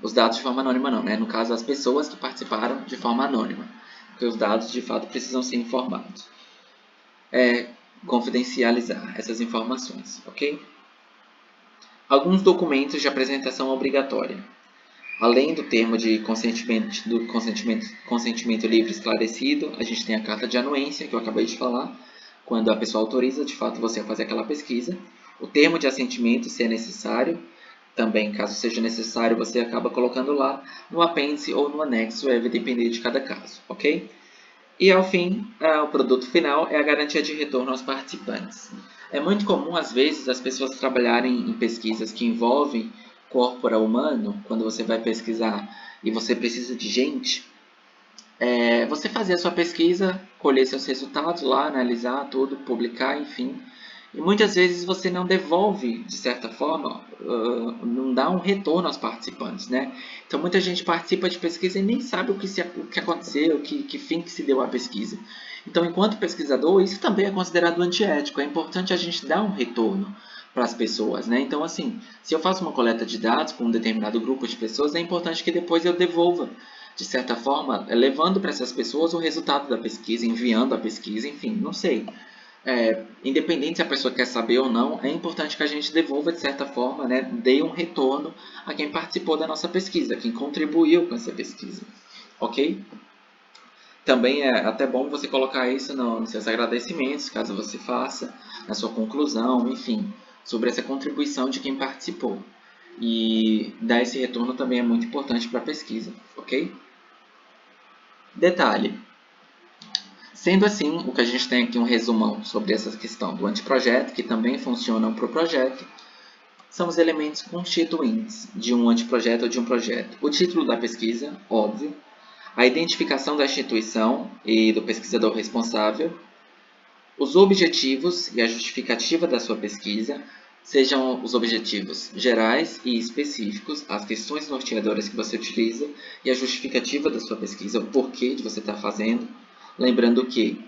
Os dados de forma anônima não, né? No caso, as pessoas que participaram de forma anônima, porque os dados de fato precisam ser informados. Confidencializar essas informações, ok? Alguns documentos de apresentação obrigatória. Além do termo de consentimento livre esclarecido, a gente tem a carta de anuência, que eu acabei de falar, quando a pessoa autoriza de fato você a fazer aquela pesquisa. O termo de assentimento, se é necessário, também, caso seja necessário, você acaba colocando lá no apêndice ou no anexo, vai depender de cada caso, ok? E ao fim, o produto final é a garantia de retorno aos participantes. É muito comum, às vezes, as pessoas trabalharem em pesquisas que envolvem corpora humano, quando você vai pesquisar e você precisa de gente, você fazer a sua pesquisa, colher seus resultados lá, analisar tudo, publicar, enfim. E muitas vezes você não devolve, de certa forma, não dá um retorno aos participantes, né? Então muita gente participa de pesquisa e nem sabe o que aconteceu, que fim que se deu à pesquisa. Então, enquanto pesquisador, isso também é considerado antiético. É importante a gente dar um retorno para as pessoas, né? Então, assim, se eu faço uma coleta de dados com um determinado grupo de pessoas, é importante que depois eu devolva, de certa forma, levando para essas pessoas o resultado da pesquisa, enviando a pesquisa, enfim, não sei. Independente se a pessoa quer saber ou não, é importante que a gente devolva de certa forma, né, dê um retorno a quem participou da nossa pesquisa, quem contribuiu com essa pesquisa, ok? Também é até bom você colocar isso nos seus agradecimentos, caso você faça, na sua conclusão, enfim, sobre essa contribuição de quem participou. E dar esse retorno também é muito importante para a pesquisa, ok? Detalhe. Sendo assim, o que a gente tem aqui um resumão sobre essa questão do anteprojeto, que também funcionam para o projeto, são os elementos constituintes de um anteprojeto ou de um projeto. O título da pesquisa, óbvio, a identificação da instituição e do pesquisador responsável, os objetivos e a justificativa da sua pesquisa, sejam os objetivos gerais e específicos, as questões norteadoras que você utiliza e a justificativa da sua pesquisa, o porquê de você estar fazendo. Lembrando que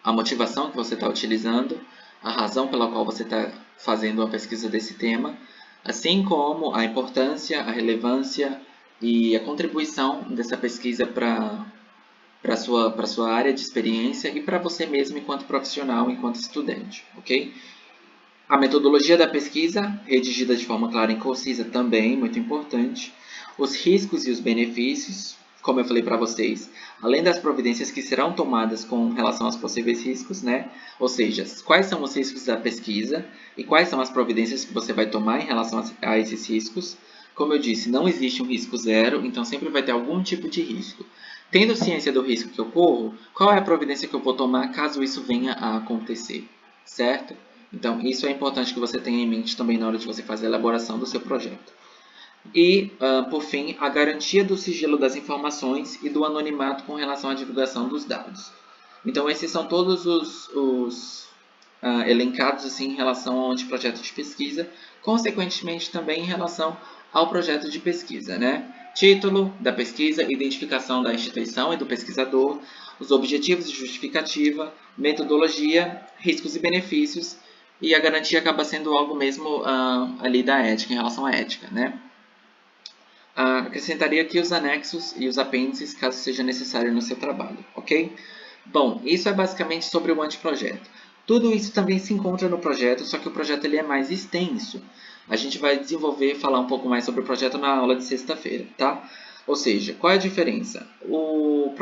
a motivação que você está utilizando, a razão pela qual você está fazendo a pesquisa desse tema, assim como a importância, a relevância e a contribuição dessa pesquisa para a sua área de experiência e para você mesmo enquanto profissional, enquanto estudante, ok? A metodologia da pesquisa, redigida de forma clara e concisa, também muito importante. Os riscos e os benefícios, como eu falei para vocês, além das providências que serão tomadas com relação aos possíveis riscos, né? Ou seja, quais são os riscos da pesquisa e quais são as providências que você vai tomar em relação a esses riscos. Como eu disse, não existe um risco zero, então sempre vai ter algum tipo de risco. Tendo ciência do risco que eu corro, qual é a providência que eu vou tomar caso isso venha a acontecer, certo? Então, isso é importante que você tenha em mente também na hora de você fazer a elaboração do seu projeto. E, por fim, a garantia do sigilo das informações e do anonimato com relação à divulgação dos dados. Então, esses são todos os elencados assim, em relação ao anteprojeto de pesquisa, consequentemente também em relação ao projeto de pesquisa, né? Título da pesquisa, identificação da instituição e do pesquisador, os objetivos de justificativa, metodologia, riscos e benefícios, e a garantia acaba sendo algo mesmo ali da ética, em relação à ética, né? Acrescentaria aqui os anexos e os apêndices, caso seja necessário no seu trabalho, ok? Bom, isso é basicamente sobre o anteprojeto. Tudo isso também se encontra no projeto, só que o projeto ele é mais extenso. A gente vai desenvolver e falar um pouco mais sobre o projeto na aula de sexta-feira, tá? Ou seja, qual é a diferença? O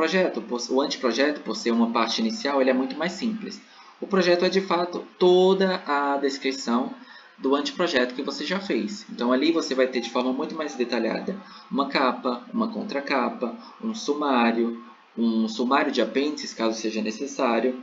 anteprojeto, por ser uma parte inicial, ele é muito mais simples. O projeto é, de fato, toda a descrição do anteprojeto que você já fez. Então, ali você vai ter de forma muito mais detalhada uma capa, uma contracapa, um sumário de apêndices, caso seja necessário,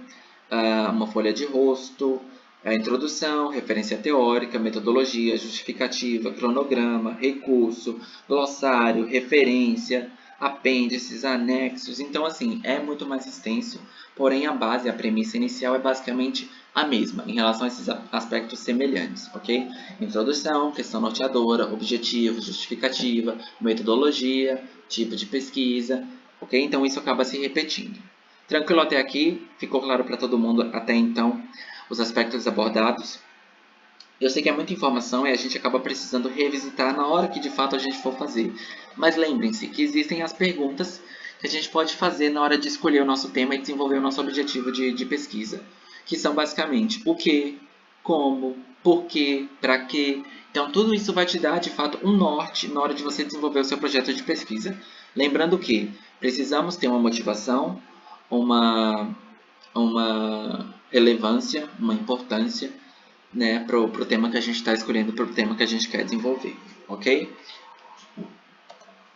uma folha de rosto, a introdução, referência teórica, metodologia, justificativa, cronograma, recurso, glossário, referência, apêndices, anexos. Então, assim, é muito mais extenso, porém a base, a premissa inicial é basicamente a mesma, em relação a esses aspectos semelhantes, ok? Introdução, questão norteadora, objetivo, justificativa, metodologia, tipo de pesquisa, ok? Então, isso acaba se repetindo. Tranquilo até aqui? Ficou claro para todo mundo até então os aspectos abordados? Eu sei que é muita informação e a gente acaba precisando revisitar na hora que de fato a gente for fazer. Mas lembrem-se que existem as perguntas que a gente pode fazer na hora de escolher o nosso tema e desenvolver o nosso objetivo de pesquisa. Que são basicamente o que, como, por quê, para quê. Então tudo isso vai te dar de fato um norte na hora de você desenvolver o seu projeto de pesquisa. Lembrando que precisamos ter uma motivação, uma relevância, uma importância, né, para o tema que a gente está escolhendo, para o tema que a gente quer desenvolver, ok?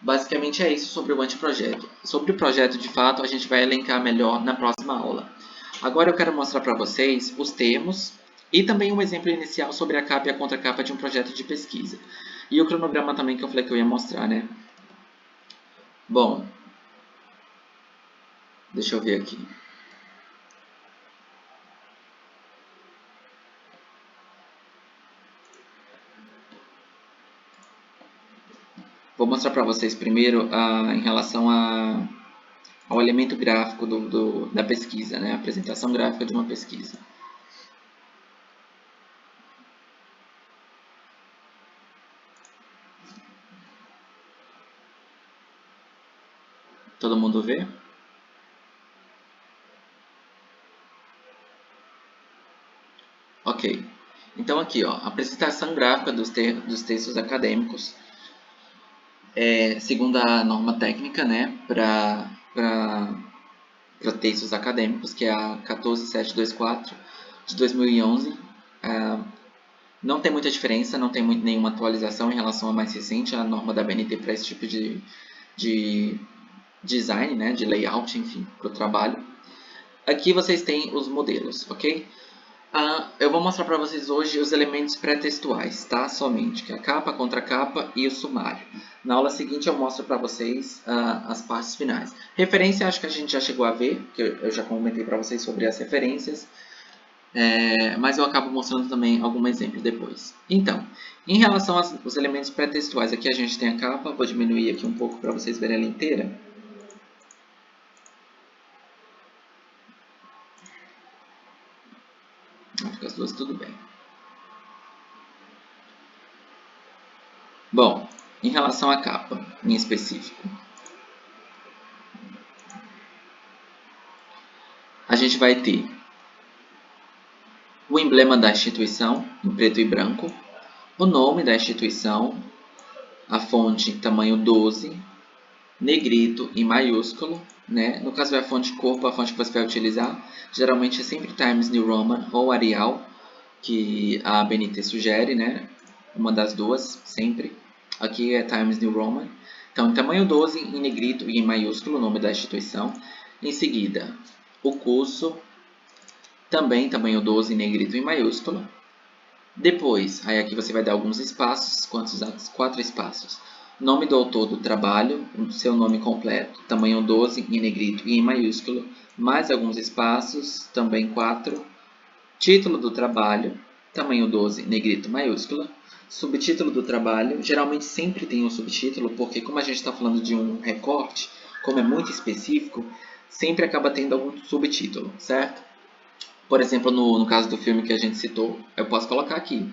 Basicamente é isso sobre o anteprojeto. Sobre o projeto, de fato, a gente vai elencar melhor na próxima aula. Agora eu quero mostrar para vocês os termos e também um exemplo inicial sobre a capa e a contracapa de um projeto de pesquisa. E o cronograma também que eu falei que eu ia mostrar, né? Bom, deixa eu ver aqui. Vou mostrar para vocês primeiro em relação ao elemento gráfico da pesquisa, né? A apresentação gráfica de uma pesquisa. Todo mundo vê? Ok. Então aqui, ó, a apresentação gráfica dos textos acadêmicos segundo a norma técnica, né, para textos acadêmicos, que é a 14724 de 2011. Não tem muita diferença, não tem nenhuma atualização em relação à mais recente, a norma da BNT para esse tipo de design, né, de layout, enfim, para o trabalho. Aqui vocês têm os modelos, ok? Eu vou mostrar para vocês hoje os elementos pré-textuais, tá? Somente, que é a capa, a contracapa e o sumário. Na aula seguinte eu mostro para vocês as partes finais. Referência, acho que a gente já chegou a ver, que eu já comentei para vocês sobre as referências, mas eu acabo mostrando também algum exemplo depois. Então, em relação aos elementos pré-textuais, aqui a gente tem a capa, vou diminuir aqui um pouco para vocês verem ela inteira. Fica as duas tudo bem. Bom, em relação à capa, em específico, a gente vai ter o emblema da instituição, em preto e branco, o nome da instituição, a fonte tamanho 12, negrito em maiúsculo, né? No caso é a fonte corpo, a fonte que você vai utilizar, geralmente é sempre Times New Roman ou Arial, que a BNT sugere, né? Uma das duas, sempre. Aqui é Times New Roman. Então, em tamanho 12, em negrito e em maiúsculo, o nome da instituição. Em seguida, o curso, também tamanho 12, em negrito e em maiúsculo. Depois, aí aqui você vai dar alguns espaços, quantos? 4 espaços. Nome do autor do trabalho, o seu nome completo, tamanho 12, em negrito e em maiúsculo. Mais alguns espaços, também 4. Título do trabalho, tamanho 12, negrito maiúscula. Subtítulo do trabalho, geralmente sempre tem um subtítulo, porque como a gente está falando de um recorte, como é muito específico, sempre acaba tendo algum subtítulo, certo? Por exemplo, no caso do filme que a gente citou, eu posso colocar aqui.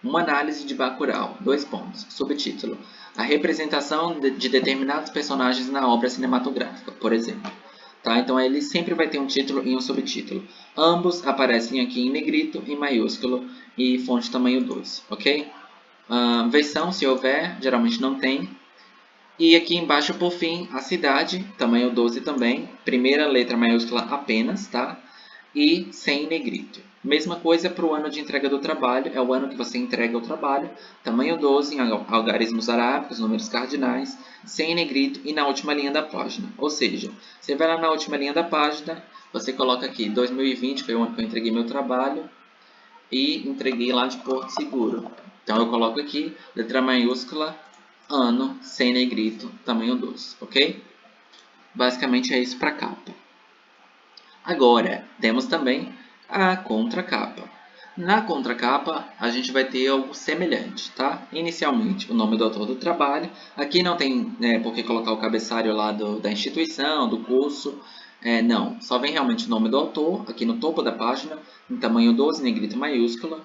Uma análise de Bacurau, 2 pontos, subtítulo. A representação de determinados personagens na obra cinematográfica, por exemplo. Tá? Então, ele sempre vai ter um título e um subtítulo. Ambos aparecem aqui em negrito, em maiúsculo e fonte tamanho 2, ok? Versão, se houver, geralmente não tem. E aqui embaixo, por fim, a cidade, tamanho 12 também. Primeira letra maiúscula apenas, tá? E sem negrito. Mesma coisa para o ano de entrega do trabalho, é o ano que você entrega o trabalho. Tamanho 12 em algarismos arábicos, números cardinais, sem negrito e na última linha da página. Ou seja, você vai lá na última linha da página, você coloca aqui 2020, foi o ano que eu entreguei meu trabalho, e entreguei lá de Porto Seguro. Então eu coloco aqui, letra maiúscula, ano, sem negrito, tamanho 12, ok? Basicamente é isso para a capa. Agora, temos também a contracapa. Na contracapa, a gente vai ter algo semelhante, tá? Inicialmente, o nome do autor do trabalho. Aqui não tem por que colocar o cabeçalho lá da instituição, do curso. Não, só vem realmente o nome do autor, aqui no topo da página, em tamanho 12, negrito maiúscula.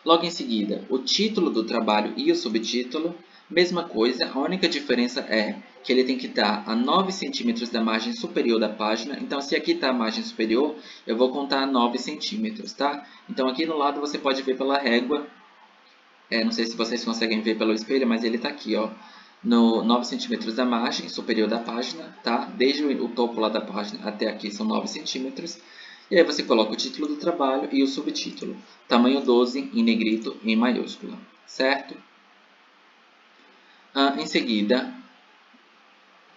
Logo em seguida, o título do trabalho e o subtítulo. Mesma coisa, a única diferença é que ele tem que estar a 9 centímetros da margem superior da página. Então, se aqui está a margem superior, eu vou contar 9 centímetros, tá? Então, aqui no lado você pode ver pela régua. Não sei se vocês conseguem ver pelo espelho, mas ele está aqui, ó. No 9 centímetros da margem superior da página, tá? Desde o topo lá da página até aqui são 9 centímetros. E aí você coloca o título do trabalho e o subtítulo. Tamanho 12 em negrito e em maiúscula, certo? Em seguida,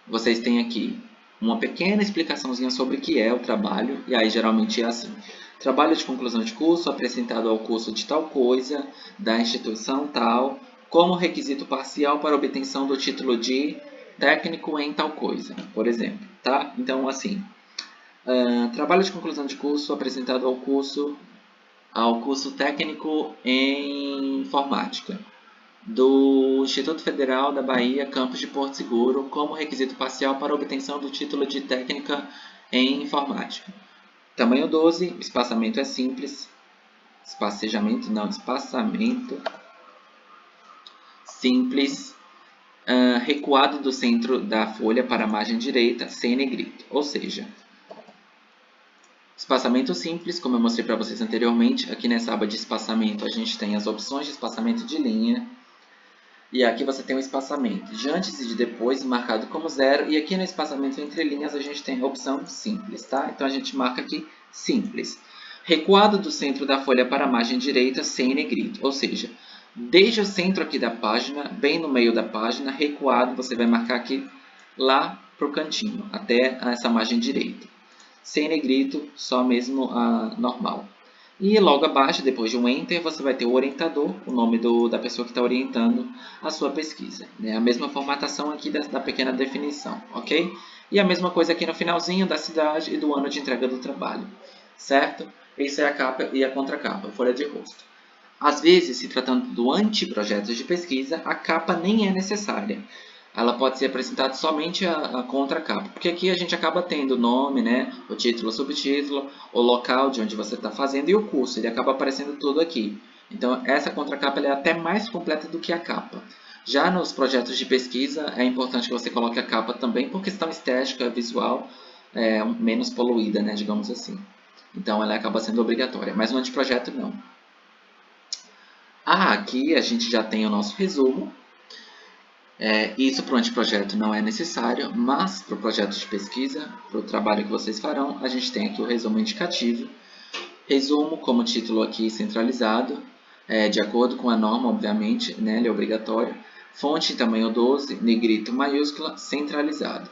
vocês têm aqui uma pequena explicaçãozinha sobre o que é o trabalho, e aí geralmente é assim. Trabalho de conclusão de curso apresentado ao curso de tal coisa, da instituição tal, como requisito parcial para obtenção do título de técnico em tal coisa, por exemplo, tá? Então, assim, trabalho de conclusão de curso apresentado ao curso técnico em informática do Instituto Federal da Bahia, campus de Porto Seguro, como requisito parcial para obtenção do título de técnica em informática. Tamanho 12, espaçamento é simples, espaçamento simples, recuado do centro da folha para a margem direita, sem negrito, ou seja, espaçamento simples, como eu mostrei para vocês anteriormente, aqui nessa aba de espaçamento a gente tem as opções de espaçamento de linha, e aqui você tem o espaçamento de antes e de depois marcado como 0, e aqui no espaçamento entre linhas a gente tem a opção simples, tá? Então a gente marca aqui simples. Recuado do centro da folha para a margem direita sem negrito, ou seja, desde o centro aqui da página, bem no meio da página, recuado, você vai marcar aqui lá para o cantinho, até essa margem direita. Sem negrito, só mesmo a normal. E logo abaixo, depois de um Enter, você vai ter o orientador, o nome da pessoa que está orientando a sua pesquisa. Né? A mesma formatação aqui da pequena definição, ok? E a mesma coisa aqui no finalzinho da cidade e do ano de entrega do trabalho, certo? Isso é a capa e a contracapa, folha de rosto. Às vezes, se tratando do anteprojeto de pesquisa, a capa nem é necessária. Ela pode ser apresentada somente a contracapa, porque aqui a gente acaba tendo o nome, né, o título, o subtítulo, o local de onde você está fazendo e o curso, ele acaba aparecendo tudo aqui. Então, essa contracapa é até mais completa do que a capa. Já nos projetos de pesquisa, é importante que você coloque a capa também, por questão estética, visual, menos poluída, né, digamos assim. Então, ela acaba sendo obrigatória, mas no anteprojeto não. Aqui a gente já tem o nosso resumo. Isso para o anteprojeto não é necessário, mas para o projeto de pesquisa, para o trabalho que vocês farão, a gente tem aqui o resumo indicativo. Resumo como título aqui centralizado, de acordo com a norma, obviamente, né, ele é obrigatório. Fonte em tamanho 12, negrito maiúscula, centralizado.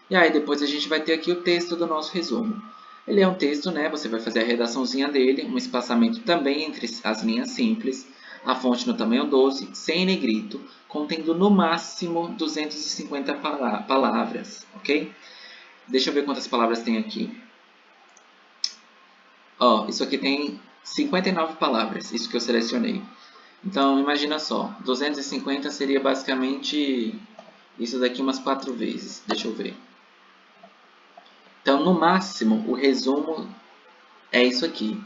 E aí depois a gente vai ter aqui o texto do nosso resumo. Ele é um texto, né, você vai fazer a redaçãozinha dele, um espaçamento também entre as linhas simples, a fonte no tamanho 12, sem negrito, contendo no máximo 250 palavras, ok? Deixa eu ver quantas palavras tem aqui. Isso aqui tem 59 palavras, isso que eu selecionei. Então, imagina só, 250 seria basicamente isso daqui umas 4 vezes. Deixa eu ver. Então, no máximo, o resumo é isso aqui.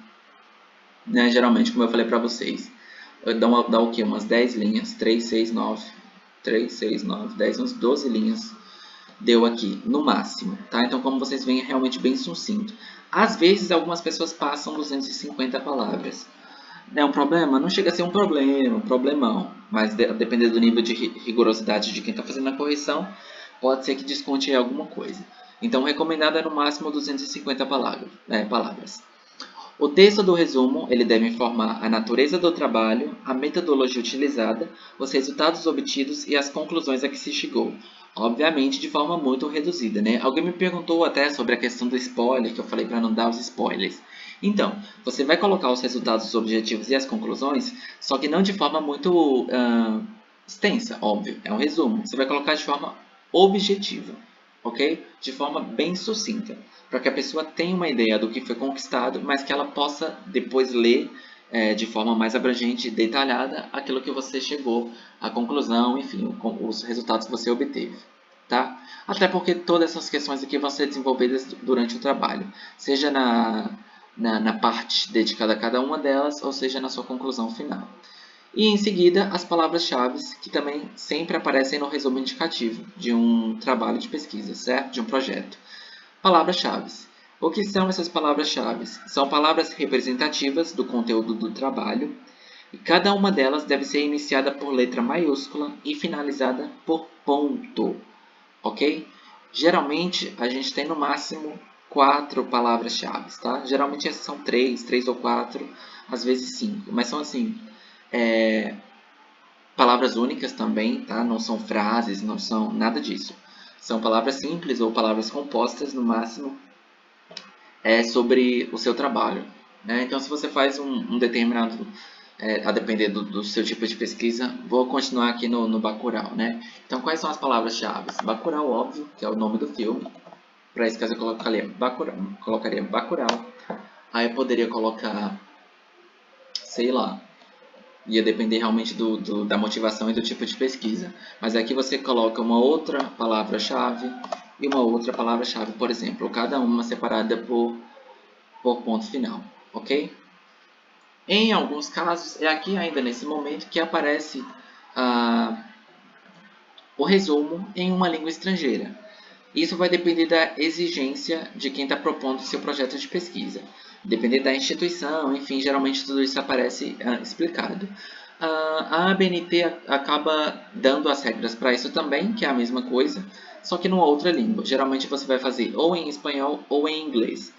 Né? Geralmente, como eu falei para vocês, dá o quê? Umas 10 linhas, 3, 6, 9, 3, 6, 9, 10, 11, 12 linhas deu aqui, no máximo, tá? Então, como vocês veem, é realmente bem sucinto. Às vezes, algumas pessoas passam 250 palavras. É um problema? Não chega a ser um problema, um problemão. Mas, dependendo do nível de rigorosidade de quem está fazendo a correção, pode ser que desconte alguma coisa. Então, o recomendado é no máximo 250 palavras. O texto do resumo ele deve informar a natureza do trabalho, a metodologia utilizada, os resultados obtidos e as conclusões a que se chegou. Obviamente, de forma muito reduzida, né? Alguém me perguntou até sobre a questão do spoiler, que eu falei para não dar os spoilers. Então, você vai colocar os resultados, os objetivos e as conclusões, só que não de forma muito extensa, óbvio. É um resumo. Você vai colocar de forma objetiva, ok? De forma bem sucinta, para que a pessoa tenha uma ideia do que foi conquistado, mas que ela possa depois ler de forma mais abrangente e detalhada aquilo que você chegou, a conclusão, enfim, os resultados que você obteve. Tá? Até porque todas essas questões aqui vão ser desenvolvidas durante o trabalho, seja na parte dedicada a cada uma delas, ou seja na sua conclusão final. E em seguida, as palavras-chave, que também sempre aparecem no resumo indicativo de um trabalho de pesquisa, certo? De um projeto. Palavras-chave. O que são essas palavras-chave? São palavras representativas do conteúdo do trabalho, e cada uma delas deve ser iniciada por letra maiúscula e finalizada por ponto, ok? Geralmente, a gente tem no máximo 4 palavras-chave, tá? Geralmente essas são 3 ou 4, às vezes 5, mas são assim, palavras únicas também, tá? Não são frases, não são nada disso. São palavras simples ou palavras compostas, no máximo, sobre o seu trabalho, né? Então, se você faz um determinado, a depender do seu tipo de pesquisa, vou continuar aqui no Bacurau, né? Então, quais são as palavras-chave? Bacurau, óbvio, que é o nome do filme. Para esse caso, eu colocaria Bacurau. Aí eu poderia colocar, sei lá, ia depender realmente da motivação e do tipo de pesquisa. Mas aqui você coloca uma outra palavra-chave e uma outra palavra-chave, por exemplo, cada uma separada por ponto final, ok? Em alguns casos, é aqui ainda nesse momento que aparece o resumo em uma língua estrangeira. Isso vai depender da exigência de quem está propondo o seu projeto de pesquisa. Depender da instituição, enfim, geralmente tudo isso aparece explicado. A ABNT acaba dando as regras para isso também, que é a mesma coisa, só que numa outra língua. Geralmente você vai fazer ou em espanhol ou em inglês,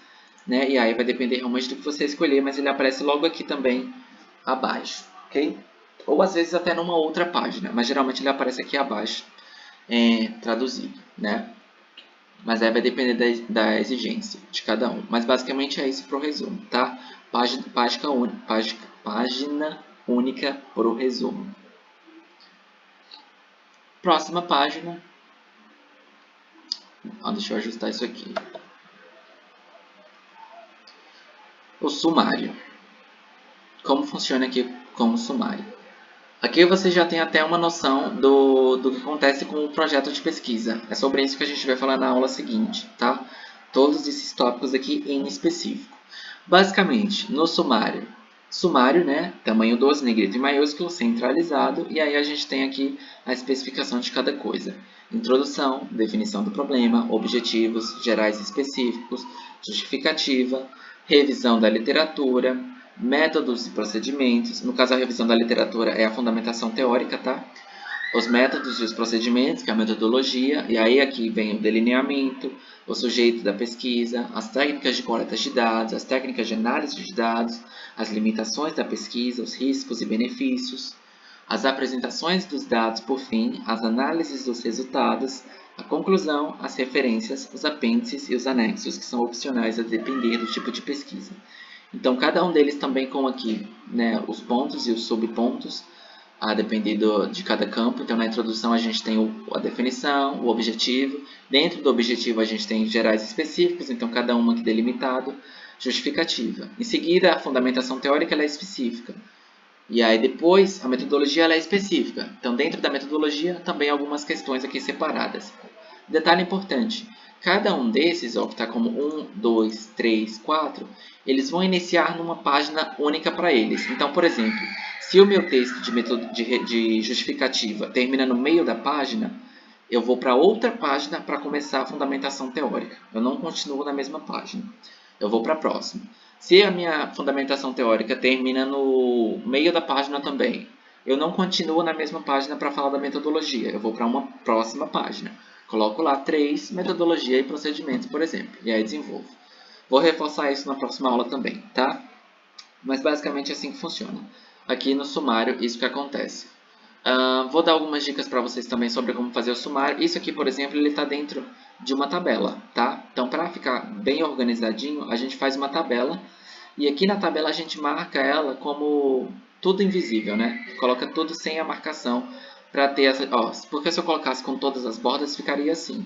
né? E aí vai depender realmente do que você escolher, mas ele aparece logo aqui também abaixo, ok? Ou às vezes até numa outra página, mas geralmente ele aparece aqui abaixo, traduzido, né? Mas aí vai depender da exigência de cada um. Mas basicamente é isso para o resumo, tá? Página única para o resumo. Próxima página. Deixa eu ajustar isso aqui. O sumário. Como funciona aqui como sumário? Aqui você já tem até uma noção do que acontece com o projeto de pesquisa. É sobre isso que a gente vai falar na aula seguinte, tá? Todos esses tópicos aqui em específico. Basicamente, no sumário, né? Tamanho 12, negrito e maiúsculo, centralizado. E aí a gente tem aqui a especificação de cada coisa. Introdução, definição do problema, objetivos gerais e específicos, justificativa, revisão da literatura, métodos e procedimentos. No caso, a revisão da literatura é a fundamentação teórica, tá? Os métodos e os procedimentos, que é a metodologia, e aí aqui vem o delineamento, o sujeito da pesquisa, as técnicas de coleta de dados, as técnicas de análise de dados, as limitações da pesquisa, os riscos e benefícios, as apresentações dos dados por fim, as análises dos resultados, a conclusão, as referências, os apêndices e os anexos, que são opcionais a depender do tipo de pesquisa. Então, cada um deles também com aqui, né, os pontos e os subpontos, a depender de cada campo. Então, na introdução a gente tem a definição, o objetivo. Dentro do objetivo a gente tem gerais específicos, então cada uma aqui delimitado, justificativa. Em seguida, a fundamentação teórica ela é específica. E aí depois, a metodologia ela é específica. Então, dentro da metodologia, também algumas questões aqui separadas. Detalhe importante, cada um desses, ó, que está como 1, 2, 3, 4, eles vão iniciar numa página única para eles. Então, por exemplo, se o meu texto de justificativa termina no meio da página, eu vou para outra página para começar a fundamentação teórica. Eu não continuo na mesma página. Eu vou para a próxima. Se a minha fundamentação teórica termina no meio da página também, eu não continuo na mesma página para falar da metodologia. Eu vou para uma próxima página. Coloco lá 3, metodologia e procedimentos, por exemplo. E aí desenvolvo. Vou reforçar isso na próxima aula também, tá? Mas basicamente é assim que funciona. Aqui no sumário, isso que acontece. Vou dar algumas dicas para vocês também sobre como fazer o sumário. Isso aqui, por exemplo, ele está dentro de uma tabela, tá? Então, para ficar bem organizadinho, a gente faz uma tabela. E aqui na tabela a gente marca ela como tudo invisível, né? Coloca tudo sem a marcação para ter essa... Ó, porque se eu colocasse com todas as bordas, ficaria assim.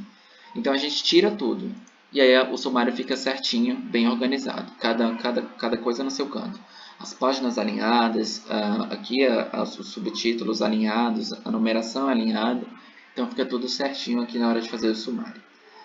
Então, a gente tira tudo. E aí o sumário fica certinho, bem organizado. Cada coisa no seu canto. As páginas alinhadas, aqui os subtítulos alinhados, a numeração alinhada. Então, fica tudo certinho aqui na hora de fazer o sumário.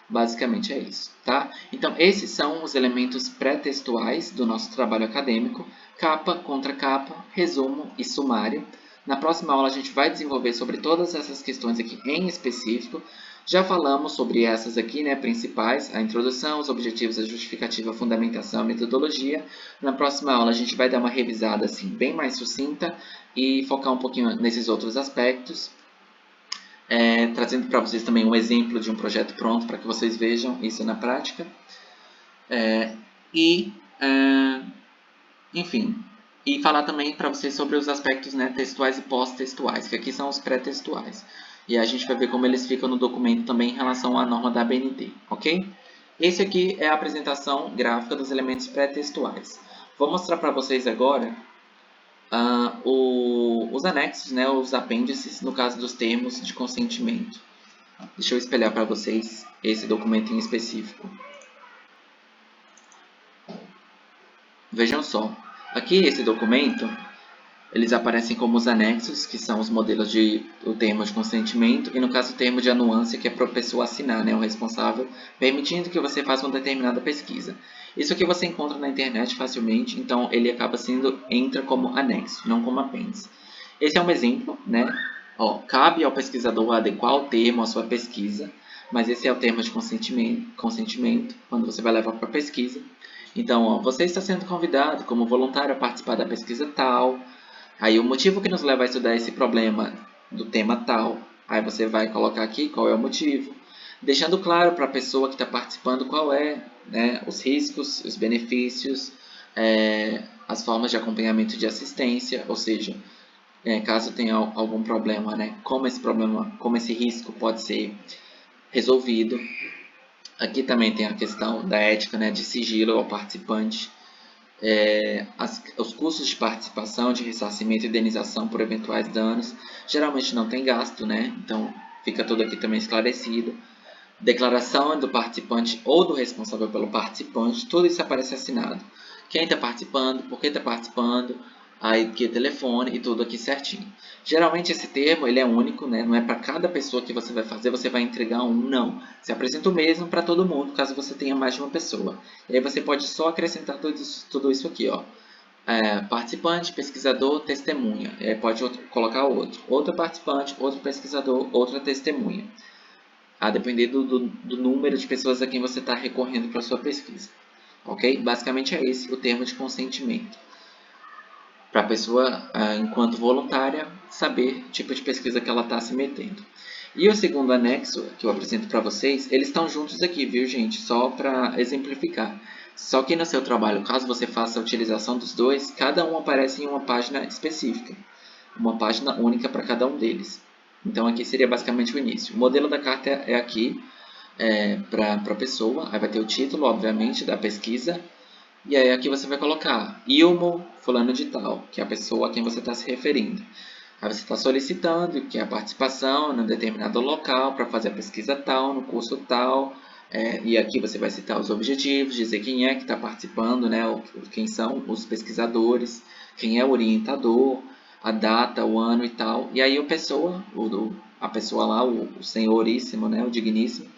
Basicamente é isso, tá? Então, esses são os elementos pré-textuais do nosso trabalho acadêmico: capa, contracapa, resumo e sumário. Na próxima aula a gente vai desenvolver sobre todas essas questões aqui em específico. Já falamos sobre essas aqui, né, principais: a introdução, os objetivos, a justificativa, a fundamentação, a metodologia. Na próxima aula a gente vai dar uma revisada assim bem mais sucinta e focar um pouquinho nesses outros aspectos. Trazendo para vocês também um exemplo de um projeto pronto para que vocês vejam isso na prática. Enfim, e falar também para vocês sobre os aspectos, né, textuais e pós-textuais, que aqui são os pré-textuais. E a gente vai ver como eles ficam no documento também em relação à norma da ABNT, ok? Esse aqui é a apresentação gráfica dos elementos pré-textuais. Vou mostrar para vocês agora os anexos, né, os apêndices, no caso dos termos de consentimento. Deixa eu espelhar para vocês esse documento em específico. Vejam só, aqui esse documento, eles aparecem como os anexos, que são os modelos o termo de consentimento, e no caso o termo de anuância, que é para a pessoa assinar, né, o responsável, permitindo que você faça uma determinada pesquisa. Isso aqui você encontra na internet facilmente, então ele entra como anexo, não como apêndice. Esse é um exemplo, né? Ó, cabe ao pesquisador adequar o termo à sua pesquisa, mas esse é o termo de consentimento quando você vai levar para a pesquisa. Então, ó, você está sendo convidado como voluntário a participar da pesquisa tal. Aí o motivo que nos leva a estudar esse problema do tema tal. Aí você vai colocar aqui qual é o motivo, deixando claro para a pessoa que está participando qual é, né, os riscos, os benefícios, as formas de acompanhamento de assistência, ou seja, caso tenha algum problema, né, como esse risco pode ser resolvido. Aqui também tem a questão da ética, né, de sigilo ao participante, os custos de participação, de ressarcimento e indenização por eventuais danos. Geralmente não tem gasto, né? Então fica tudo aqui também esclarecido. Declaração do participante ou do responsável pelo participante, tudo isso aparece assinado. Quem está participando, por que está participando, aí que telefone e tudo aqui certinho. Geralmente esse termo ele é único, né? Não é para cada pessoa que você vai fazer, você vai entregar um, não. Você apresenta o mesmo para todo mundo, caso você tenha mais de uma pessoa. E aí você pode só acrescentar tudo isso aqui, ó. Participante, pesquisador, testemunha. E aí pode colocar outro participante, outro pesquisador, outra testemunha. A depender do número de pessoas a quem você está recorrendo para a sua pesquisa. Ok? Basicamente é esse o termo de consentimento. Para a pessoa, enquanto voluntária, saber o tipo de pesquisa que ela está se metendo. E o segundo anexo que eu apresento para vocês, eles estão juntos aqui, viu, gente? Só para exemplificar. Só que no seu trabalho, caso você faça a utilização dos dois, cada um aparece em uma página específica. Uma página única para cada um deles. Então, aqui seria basicamente o início. O modelo da carta é aqui, para a pessoa. Aí vai ter o título, obviamente, da pesquisa. E aí aqui você vai colocar Ilmo fulano de tal, que é a pessoa a quem você está se referindo. Aí você está solicitando que a participação em um determinado local para fazer a pesquisa tal, no curso tal. E aqui você vai citar os objetivos, dizer quem é que está participando, né, quem são os pesquisadores, quem é o orientador, a data, o ano e tal. E aí a pessoa lá, o senhoríssimo, né, o digníssimo,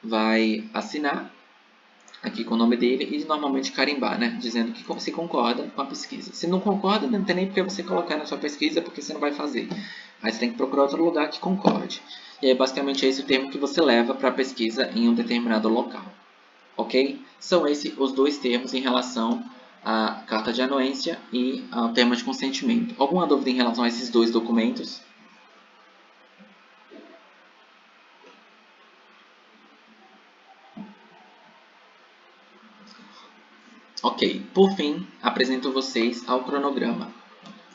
vai assinar aqui com o nome dele e normalmente carimbar, né? Dizendo que se concorda com a pesquisa. Se não concorda, não tem nem porque você colocar na sua pesquisa, porque você não vai fazer. Aí você tem que procurar outro lugar que concorde. E aí basicamente é esse o termo que você leva para a pesquisa em um determinado local. Ok? São esses os dois termos em relação à carta de anuência e ao termo de consentimento. Alguma dúvida em relação a esses dois documentos? Ok, por fim, apresento vocês ao cronograma,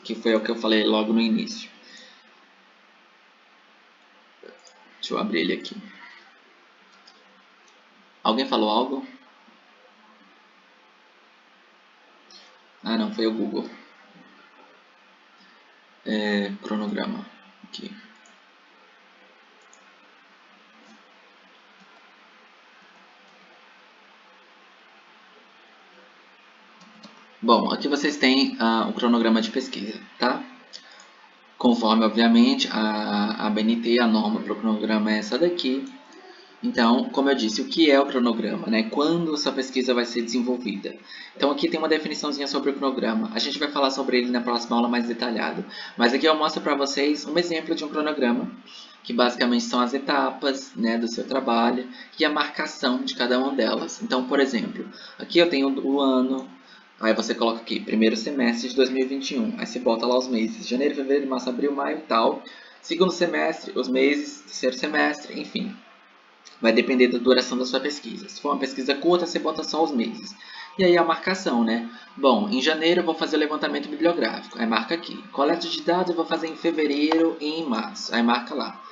que foi o que eu falei logo no início. Deixa eu abrir ele aqui. Alguém falou algo? Ah, não, foi o Google. Cronograma. Aqui. Bom, aqui vocês têm o cronograma de pesquisa, tá? Conforme, obviamente, a ABNT, a norma para o cronograma é essa daqui. Então, como eu disse, o que é o cronograma, né? Quando essa pesquisa vai ser desenvolvida? Então, aqui tem uma definiçãozinha sobre o cronograma. A gente vai falar sobre ele na próxima aula mais detalhado. Mas aqui eu mostro para vocês um exemplo de um cronograma, que basicamente são as etapas, né, do seu trabalho e a marcação de cada uma delas. Então, por exemplo, aqui eu tenho o ano, aí você coloca aqui, primeiro semestre de 2021, aí você bota lá os meses, janeiro, fevereiro, março, abril, maio e tal. Segundo semestre, os meses, terceiro semestre, enfim. Vai depender da duração da sua pesquisa. Se for uma pesquisa curta, você bota só os meses. E aí a marcação, né? Bom, em janeiro eu vou fazer o levantamento bibliográfico. Aí marca aqui. Coleta de dados eu vou fazer em fevereiro e em março. Aí marca lá.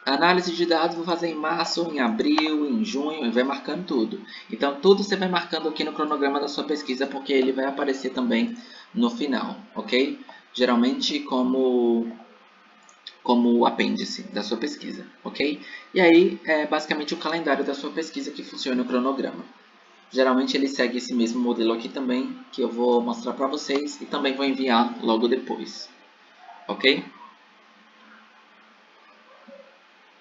A análise de dados vou fazer em março, em abril, em junho, e vai marcando tudo. Então, tudo você vai marcando aqui no cronograma da sua pesquisa, porque ele vai aparecer também no final, ok? Geralmente como apêndice da sua pesquisa, ok? E aí, é basicamente o calendário da sua pesquisa que funciona o cronograma. Geralmente ele segue esse mesmo modelo aqui também, que eu vou mostrar para vocês e também vou enviar logo depois, ok?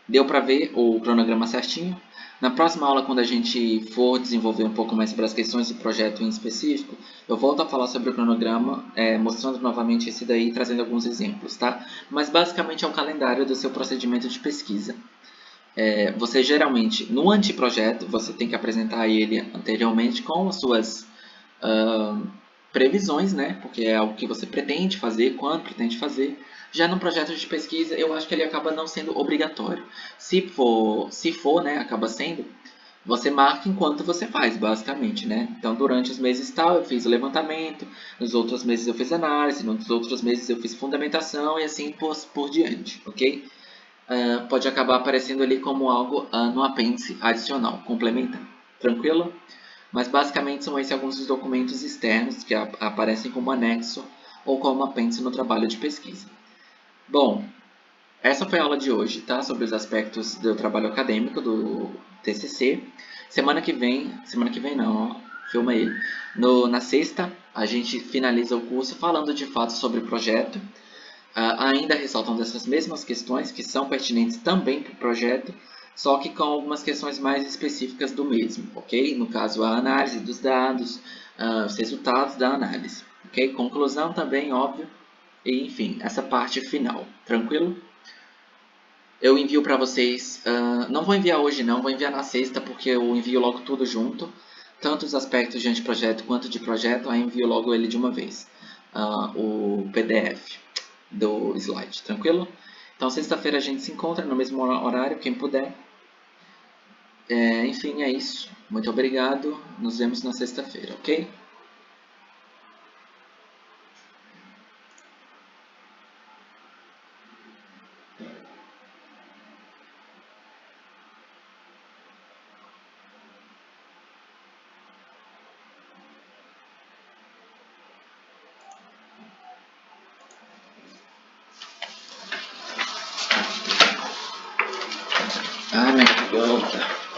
Deu para ver o cronograma certinho? Na próxima aula, quando a gente for desenvolver um pouco mais sobre as questões do projeto em específico, eu volto a falar sobre o cronograma, mostrando novamente esse daí e trazendo alguns exemplos, tá? Mas basicamente é o calendário do seu procedimento de pesquisa. Você geralmente, no anteprojeto, você tem que apresentar ele anteriormente com as suas previsões, né? Porque é algo que você pretende fazer, quando pretende fazer. Já no projeto de pesquisa, eu acho que ele acaba não sendo obrigatório. Se for, né, acaba sendo, você marca enquanto você faz, basicamente, né? Então, durante os meses tal, eu fiz o levantamento, nos outros meses eu fiz análise, nos outros meses eu fiz fundamentação e assim por diante, ok? Pode acabar aparecendo ali como algo no apêndice adicional, complementar. Tranquilo? Mas basicamente são esses alguns dos documentos externos que aparecem como anexo ou como apêndice no trabalho de pesquisa. Bom, essa foi a aula de hoje, tá? Sobre os aspectos do trabalho acadêmico do TCC. Semana que vem não, ó, filma ele. Na sexta, a gente finaliza o curso falando de fato sobre o projeto. Ainda ressaltando essas mesmas questões que são pertinentes também para o projeto, só que com algumas questões mais específicas do mesmo, ok? No caso, a análise dos dados, os resultados da análise, ok? Conclusão também, óbvio, e enfim, essa parte final, tranquilo? Eu envio para vocês, não vou enviar hoje não, vou enviar na sexta, porque eu envio logo tudo junto, tanto os aspectos de anteprojeto quanto de projeto, aí envio logo ele de uma vez, o PDF do slide, tranquilo? Então, sexta-feira a gente se encontra no mesmo horário, quem puder. Enfim, é isso. Muito obrigado. Nos vemos na sexta-feira, ok? Ai, minha garganta.